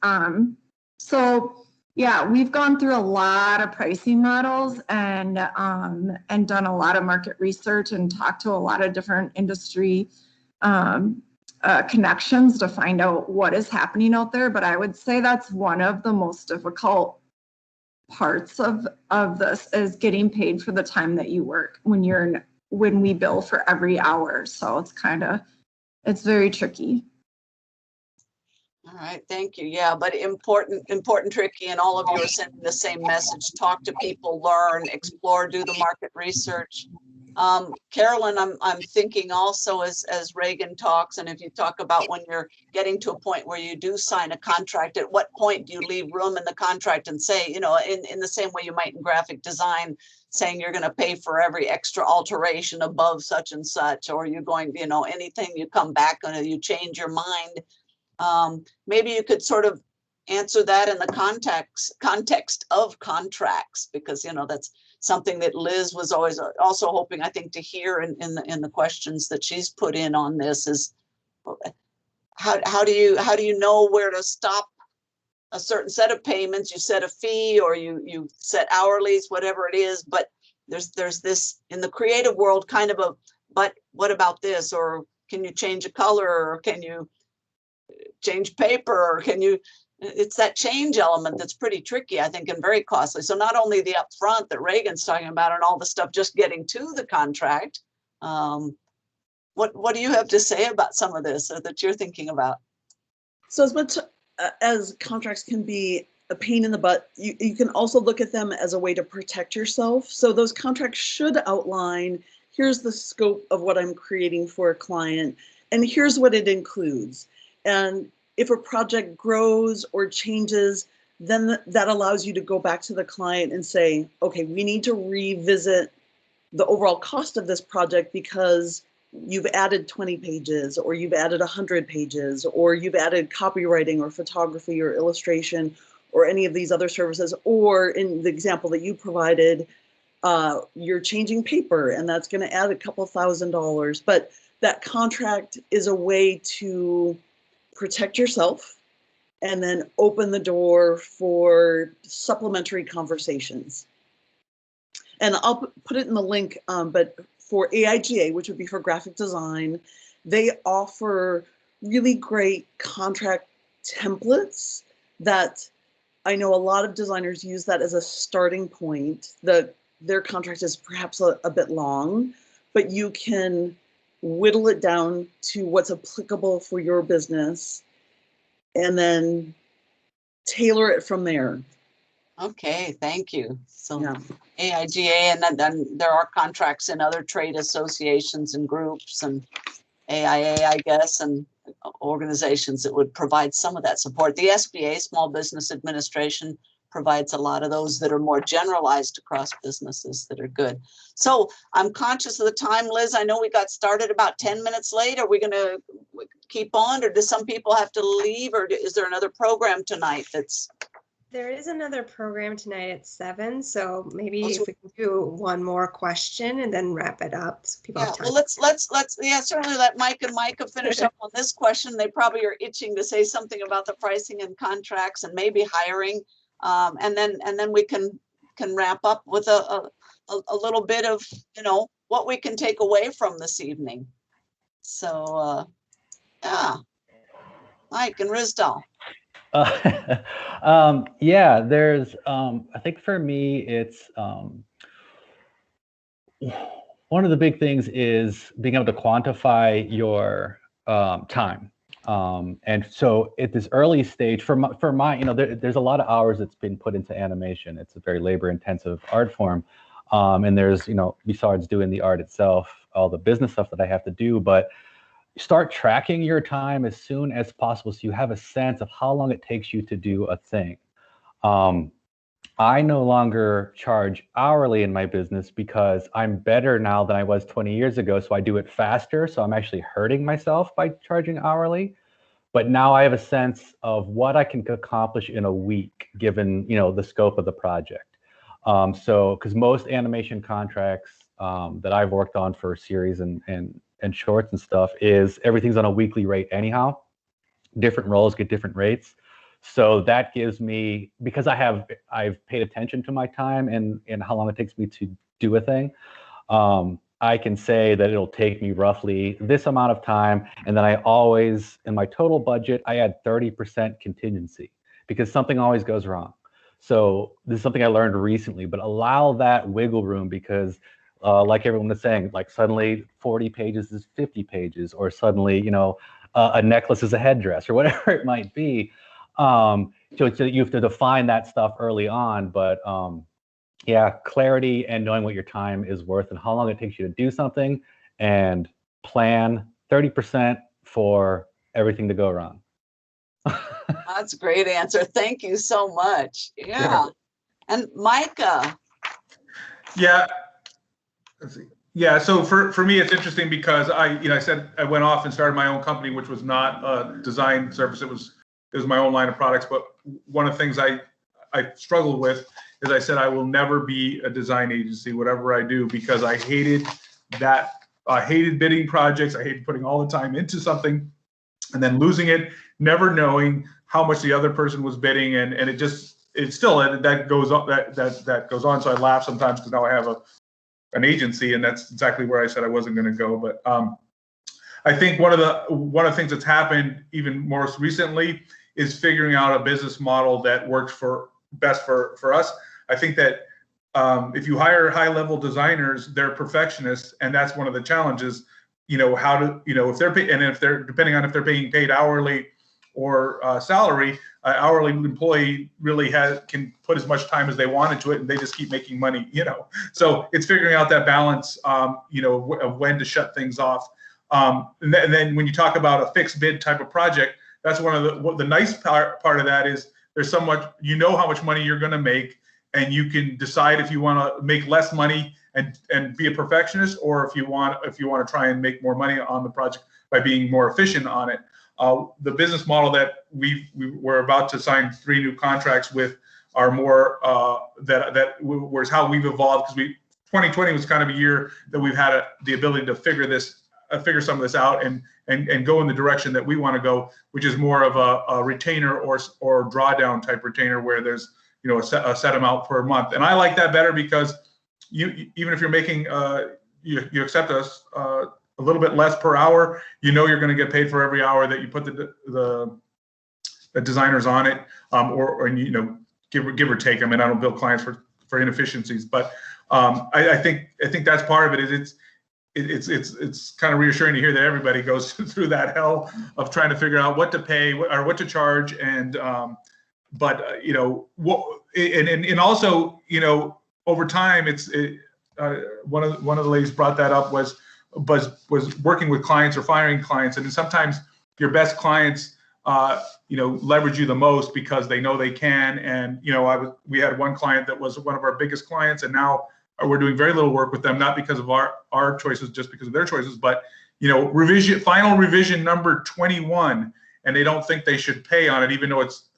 So yeah, we've gone through a lot of pricing models and done a lot of market research and talked to a lot of different industry connections to find out what is happening out there. But I would say that's one of the most difficult parts of this, is getting paid for the time that you work when we bill for every hour. So it's very tricky. All right, thank you. Yeah, but important, tricky, and all of you are sending the same message. Talk to people, learn, explore, do the market research. Carolyn, I'm thinking also as Regan talks, and if you talk about when you're getting to a point where you do sign a contract, at what point do you leave room in the contract and say, in the same way you might in graphic design, saying you're going to pay for every extra alteration above such and such, or you're going, anything you come back and you change your mind. Maybe you could sort of answer that in the context of contracts, because that's something that Liz was always also hoping, I think, to hear in the questions that she's put in on this, is how do you know where to stop a certain set of payments? You set a fee, or you set hourlies, whatever it is, but there's this in the creative world kind of a, but what about this? Or can you change a color? Or can you change paper? Or it's that change element that's pretty tricky, I think, and very costly. So not only the upfront that Regan's talking about and all the stuff just getting to the contract. What do you have to say about some of this that you're thinking about? So as much as contracts can be a pain in the butt, you can also look at them as a way to protect yourself. So those contracts should outline, here's the scope of what I'm creating for a client, and here's what it includes. And if a project grows or changes, then that allows you to go back to the client and say, okay, we need to revisit the overall cost of this project because you've added 20 pages, or you've added 100 pages, or you've added copywriting or photography or illustration or any of these other services. Or in the example that you provided, you're changing paper, and that's going to add a couple $1,000s. But that contract is a way to protect yourself and then open the door for supplementary conversations. And I'll put it in the link, but for AIGA, which would be for graphic design, they offer really great contract templates that I know a lot of designers use that as a starting point. Their contract is perhaps a bit long, but you can whittle it down to what's applicable for your business and then tailor it from there. Okay, thank you. So Yeah. AIGA, and then there are contracts in other trade associations and groups, and AIA, I guess, and organizations that would provide some of that support. The SBA, Small Business Administration, provides a lot of those that are more generalized across businesses that are good. So I'm conscious of the time, Liz. I know we got started about 10 minutes late. Are we going to keep on, or do some people have to leave, or is there another program tonight that's There is another program tonight at 7, so maybe Also- if we can do one more question and then wrap it up, so people Yeah, have time. well, let's certainly let Mike and Micah finish up on this question. They probably are itching to say something about the pricing and contracts and maybe hiring. And then we can wrap up with a little bit of, what we can take away from this evening. So, yeah, Mike and Rizdal. Yeah, there's, I think for me, it's, one of the big things is being able to quantify your time. And so at this early stage, for my there's a lot of hours that's been put into animation. It's a very labor intensive art form. And there's, besides doing the art itself, all the business stuff that I have to do, but start tracking your time as soon as possible so you have a sense of how long it takes you to do a thing. I no longer charge hourly in my business because I'm better now than I was 20 years ago. So I do it faster. So I'm actually hurting myself by charging hourly. But now I have a sense of what I can accomplish in a week, given, the scope of the project. So, because most animation contracts that I've worked on for series and shorts and stuff is everything's on a weekly rate anyhow. Different roles get different rates. So that gives me, because I've paid attention to my time and how long it takes me to do a thing, I can say that it'll take me roughly this amount of time. And then I always, in my total budget, I add 30% contingency because something always goes wrong. So this is something I learned recently, but allow that wiggle room because like everyone was saying, like suddenly 40 pages is 50 pages, or suddenly, a necklace is a headdress, or whatever it might be. So you have to define that stuff early on, but yeah, clarity and knowing what your time is worth and how long it takes you to do something, and plan 30% for everything to go wrong. That's a great answer. Thank you so much. Yeah. Sure. And Micah. Yeah. Let's see. Yeah. So for me, it's interesting because I said I went off and started my own company, which was not a design service. It was my own line of products. But one of the things I struggled with is I said I will never be a design agency, whatever I do, because I hated that. I hated bidding projects. I hated putting all the time into something and then losing it, never knowing how much the other person was bidding, and that goes on. That goes on. So I laugh sometimes because now I have an agency, and that's exactly where I said I wasn't going to go. But I think one of the things that's happened even more recently is figuring out a business model that works best for us. I think that if you hire high-level designers, they're perfectionists, and that's one of the challenges. If they're depending on if they're being paid hourly or salary, hourly employee really can put as much time as they want into it, and they just keep making money. So it's figuring out that balance, of when to shut things off. And then when you talk about a fixed bid type of project, that's one of the nice part of that is there's so much, how much money you're going to make, and you can decide if you want to make less money and be a perfectionist, or if you want to try and make more money on the project by being more efficient on it. The business model that we're about to sign 3 new contracts with are more that was how we've evolved, because 2020 was kind of a year that we've had the ability to figure some of this out and go in the direction that we want to go, which is more of a retainer or drawdown type retainer where there's a set amount per month. And I like that better because even if you're making you accept us a little bit less per hour, you're going to get paid for every hour that you put the designers on it, or give or take. I mean, I don't build clients for inefficiencies, but I think that's part of it. It's kind of reassuring to hear that everybody goes through that hell of trying to figure out what to pay or what to charge, and also over time one of the ladies brought that up was working with clients or firing clients, and sometimes your best clients leverage you the most because they know they can. And we had one client that was one of our biggest clients, and now we're doing very little work with them, not because of our choices, just because of their choices. But final revision number 21, and they don't think they should pay on it, even though it's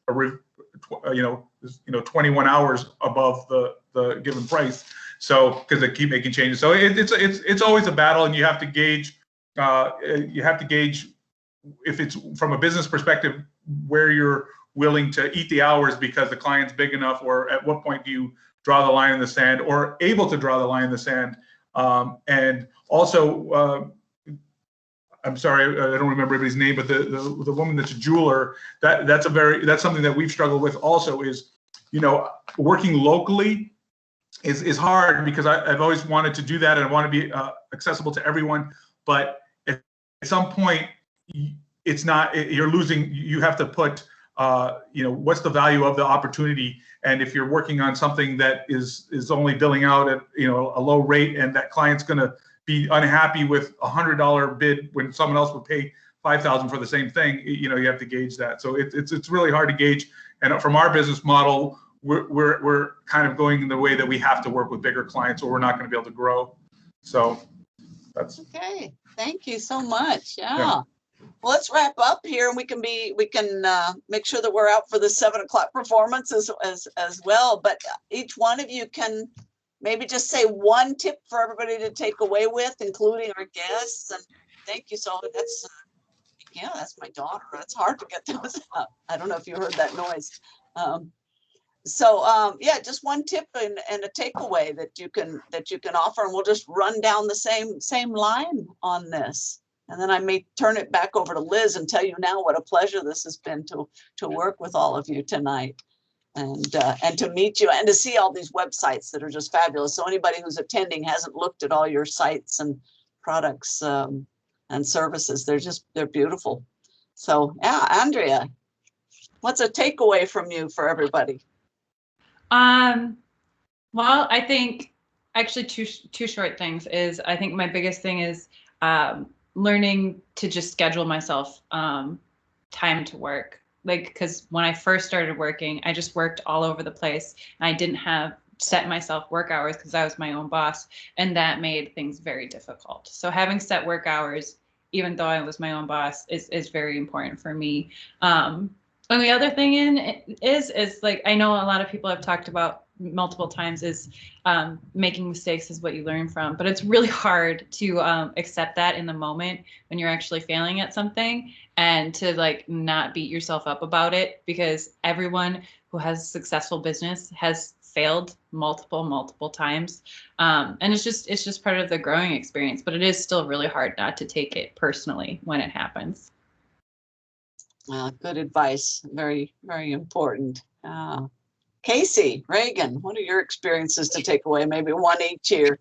21 hours above the given price. So because they keep making changes, so it's always a battle, and you have to gauge if it's from a business perspective where you're willing to eat the hours because the client's big enough, or at what point do you draw the line in the sand, or able to draw the line in the sand. And also, I'm sorry, I don't remember everybody's name, but the woman that's a jeweler, that's something that we've struggled with also is, working locally is hard, because I've always wanted to do that, and I want to be accessible to everyone. But at some point, it's not, you're losing, you have to put, what's the value of the opportunity? And if you're working on something that is only billing out at, a low rate, and that client's going to be unhappy with $100 bid when someone else would pay $5,000 for the same thing, you have to gauge that. So it's really hard to gauge. And from our business model, we're kind of going in the way that we have to work with bigger clients, or we're not going to be able to grow. So that's okay. Thank you so much. Yeah. Well, let's wrap up here, and we can make sure that we're out for the 7 o'clock performance as well. But each one of you can maybe just say one tip for everybody to take away with, including our guests. And thank you. So that's my daughter. It's hard to get those out. I don't know if you heard that noise. Just one tip and a takeaway that you can offer, and we'll just run down the same line on this. And then I may turn it back over to Liz and tell you now what a pleasure this has been to work with all of you tonight, and to meet you, and to see all these websites that are just fabulous. So anybody who's attending hasn't looked at all your sites and products and services, they're beautiful. So yeah, Andrea, what's a takeaway from you for everybody? Well, I think actually two short things is, I think my biggest thing is learning to just schedule myself time to work. Because when I first started working, I just worked all over the place. And I didn't have set myself work hours because I was my own boss, and that made things very difficult. So having set work hours, even though I was my own boss, is very important for me. And the other thing is like, I know a lot of people have talked about multiple times is making mistakes is what you learn from, but it's really hard to accept that in the moment when you're actually failing at something, and to like not beat yourself up about it, because everyone who has a successful business has failed multiple times, and it's just part of the growing experience. But it is still really hard not to take it personally when it happens. Good advice. Very, very important. Kasey, Regan, what are your experiences to take away? Maybe one each here.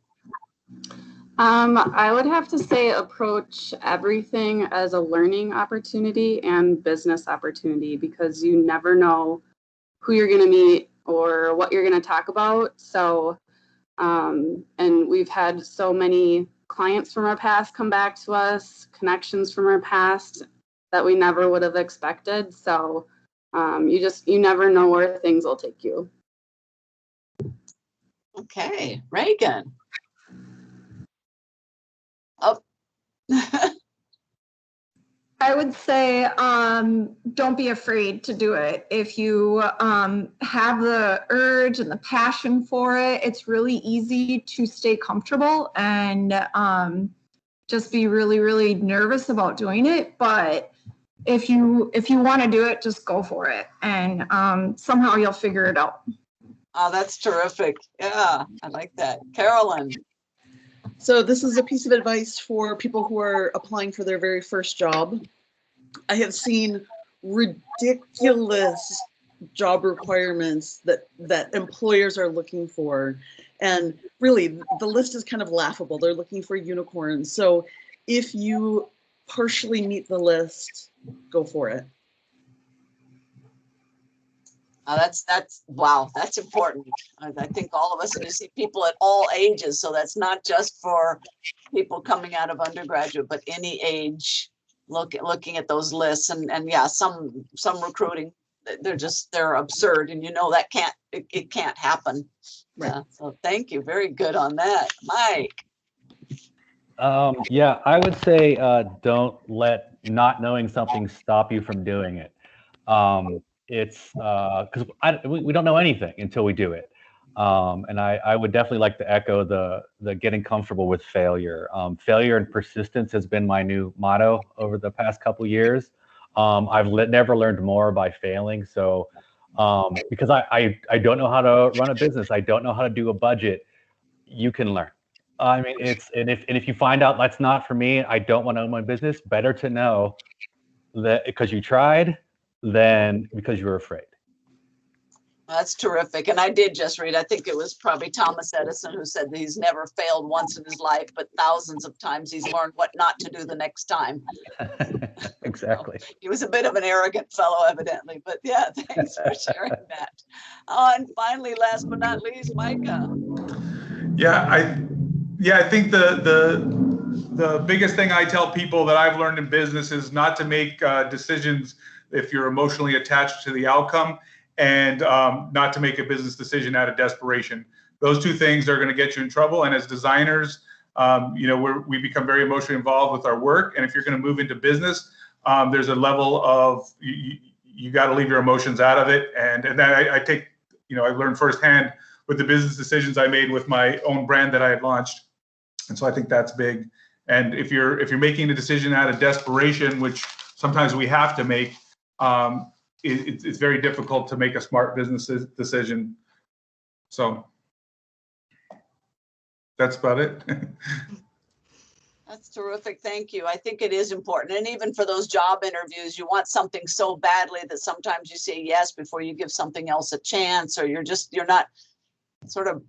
I would have to say approach everything as a learning opportunity and business opportunity, because you never know who you're going to meet or what you're going to talk about. So, and we've had so many clients from our past come back to us, connections from our past that we never would have expected. So you never know where things will take you. Okay, Regan. Oh. I would say don't be afraid to do it. If you have the urge and the passion for it, it's really easy to stay comfortable and just be really, really nervous about doing it. But if you want to do it, just go for it, and somehow you'll figure it out. Oh, that's terrific. Yeah, I like that. Carolyn. So this is a piece of advice for people who are applying for their very first job. I have seen ridiculous job requirements that employers are looking for. And really, the list is kind of laughable. They're looking for unicorns. So if you partially meet the list, go for it. Wow, that's important. I think all of us, and you see people at all ages, so that's not just for people coming out of undergraduate, but any age looking at those lists. And yeah, some recruiting, they're absurd, and that it can't happen. Right. So thank you, very good on that. Mike. Yeah, I would say don't let not knowing something stop you from doing it. it's because we don't know anything until we do it. And I would definitely like to echo the getting comfortable with failure. Failure and persistence has been my new motto over the past couple years. I've never learned more by failing. So because I don't know how to run a business, I don't know how to do a budget. You can learn. I mean, and if you find out that's not for me, I don't want to own my business. Better to know that because you tried than because you were afraid. That's terrific. And I did just read, I think it was probably Thomas Edison who said that he's never failed once in his life, but thousands of times he's learned what not to do the next time. Exactly. So, he was a bit of an arrogant fellow, evidently, but yeah, thanks for sharing that. And finally, last but not least, Micah. Yeah, I think the biggest thing I tell people that I've learned in business is not to make decisions if you're emotionally attached to the outcome, and not to make a business decision out of desperation. Those two things are going to get you in trouble. And as designers, we become very emotionally involved with our work. And if you're going to move into business, there's a level of you got to leave your emotions out of it. And then I take, I learned firsthand with the business decisions I made with my own brand that I had launched. And so I think that's big. And if you're making a decision out of desperation, which sometimes we have to make, it's very difficult to make a smart business decision. So that's about it. That's terrific. Thank you. I think it is important. And even for those job interviews, you want something so badly that sometimes you say yes before you give something else a chance, or you're not sort of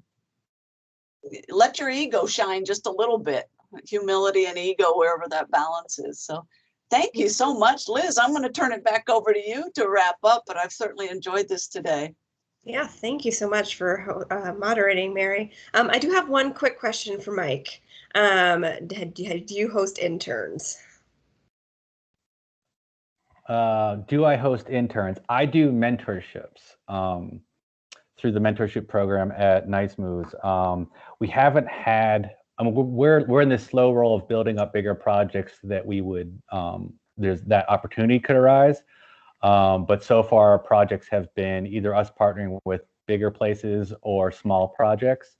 let your ego shine just a little bit. Humility and ego, wherever that balance is. So thank you so much, Liz. I'm going to turn it back over to you to wrap up, but I've certainly enjoyed this today. Yeah, thank you so much for moderating, Mary. I do have one quick question for Mike. Do you host interns? Do I host interns? I do mentorships through the mentorship program at Nice Moves. We haven't had. We're in this slow roll of building up bigger projects that we would there's that opportunity could arise. But so far our projects have been either us partnering with bigger places or small projects.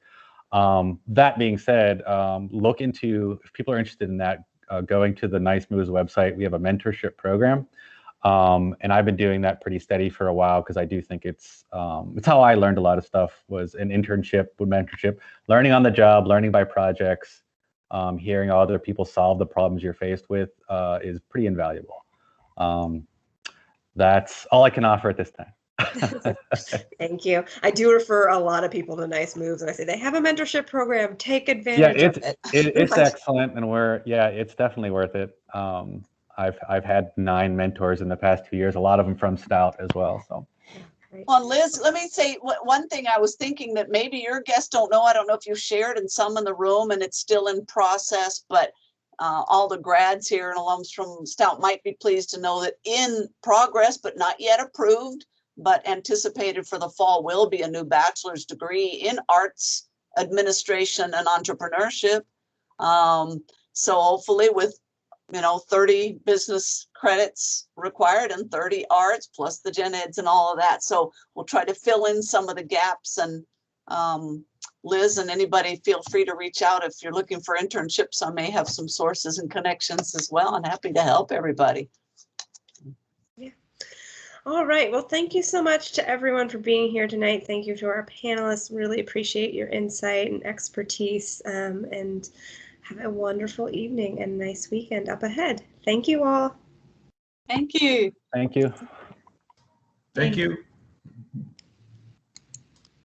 That being said, look into, if people are interested in that, going to the Nice Moves website. We have a mentorship program. And I've been doing that pretty steady for a while because I do think it's how I learned a lot of stuff, was an internship with mentorship, learning on the job, learning by projects, hearing other people solve the problems you're faced with is pretty invaluable. That's all I can offer at this time. Thank you. I do refer a lot of people to Nice Moves, and I say they have a mentorship program. Take advantage of it. It's excellent, and it's definitely worth it. I've had 9 mentors in the past 2 years, a lot of them from Stout as well. So, well, Liz, let me say one thing. I was thinking that maybe your guests don't know. I don't know if you shared in some in the room, and it's still in process, but all the grads here and alums from Stout might be pleased to know that in progress, but not yet approved, but anticipated for the fall, will be a new bachelor's degree in arts administration and entrepreneurship. So hopefully with 30 business credits required and 30 arts plus the gen eds and all of that. So we'll try to fill in some of the gaps. And Liz and anybody, feel free to reach out if you're looking for internships. I may have some sources and connections as well. I'm happy to help everybody. Yeah. All right. Well, thank you so much to everyone for being here tonight. Thank you to our panelists. Really appreciate your insight and expertise, and have a wonderful evening and nice weekend up ahead. Thank you all. Thank you. thank you. Thank you.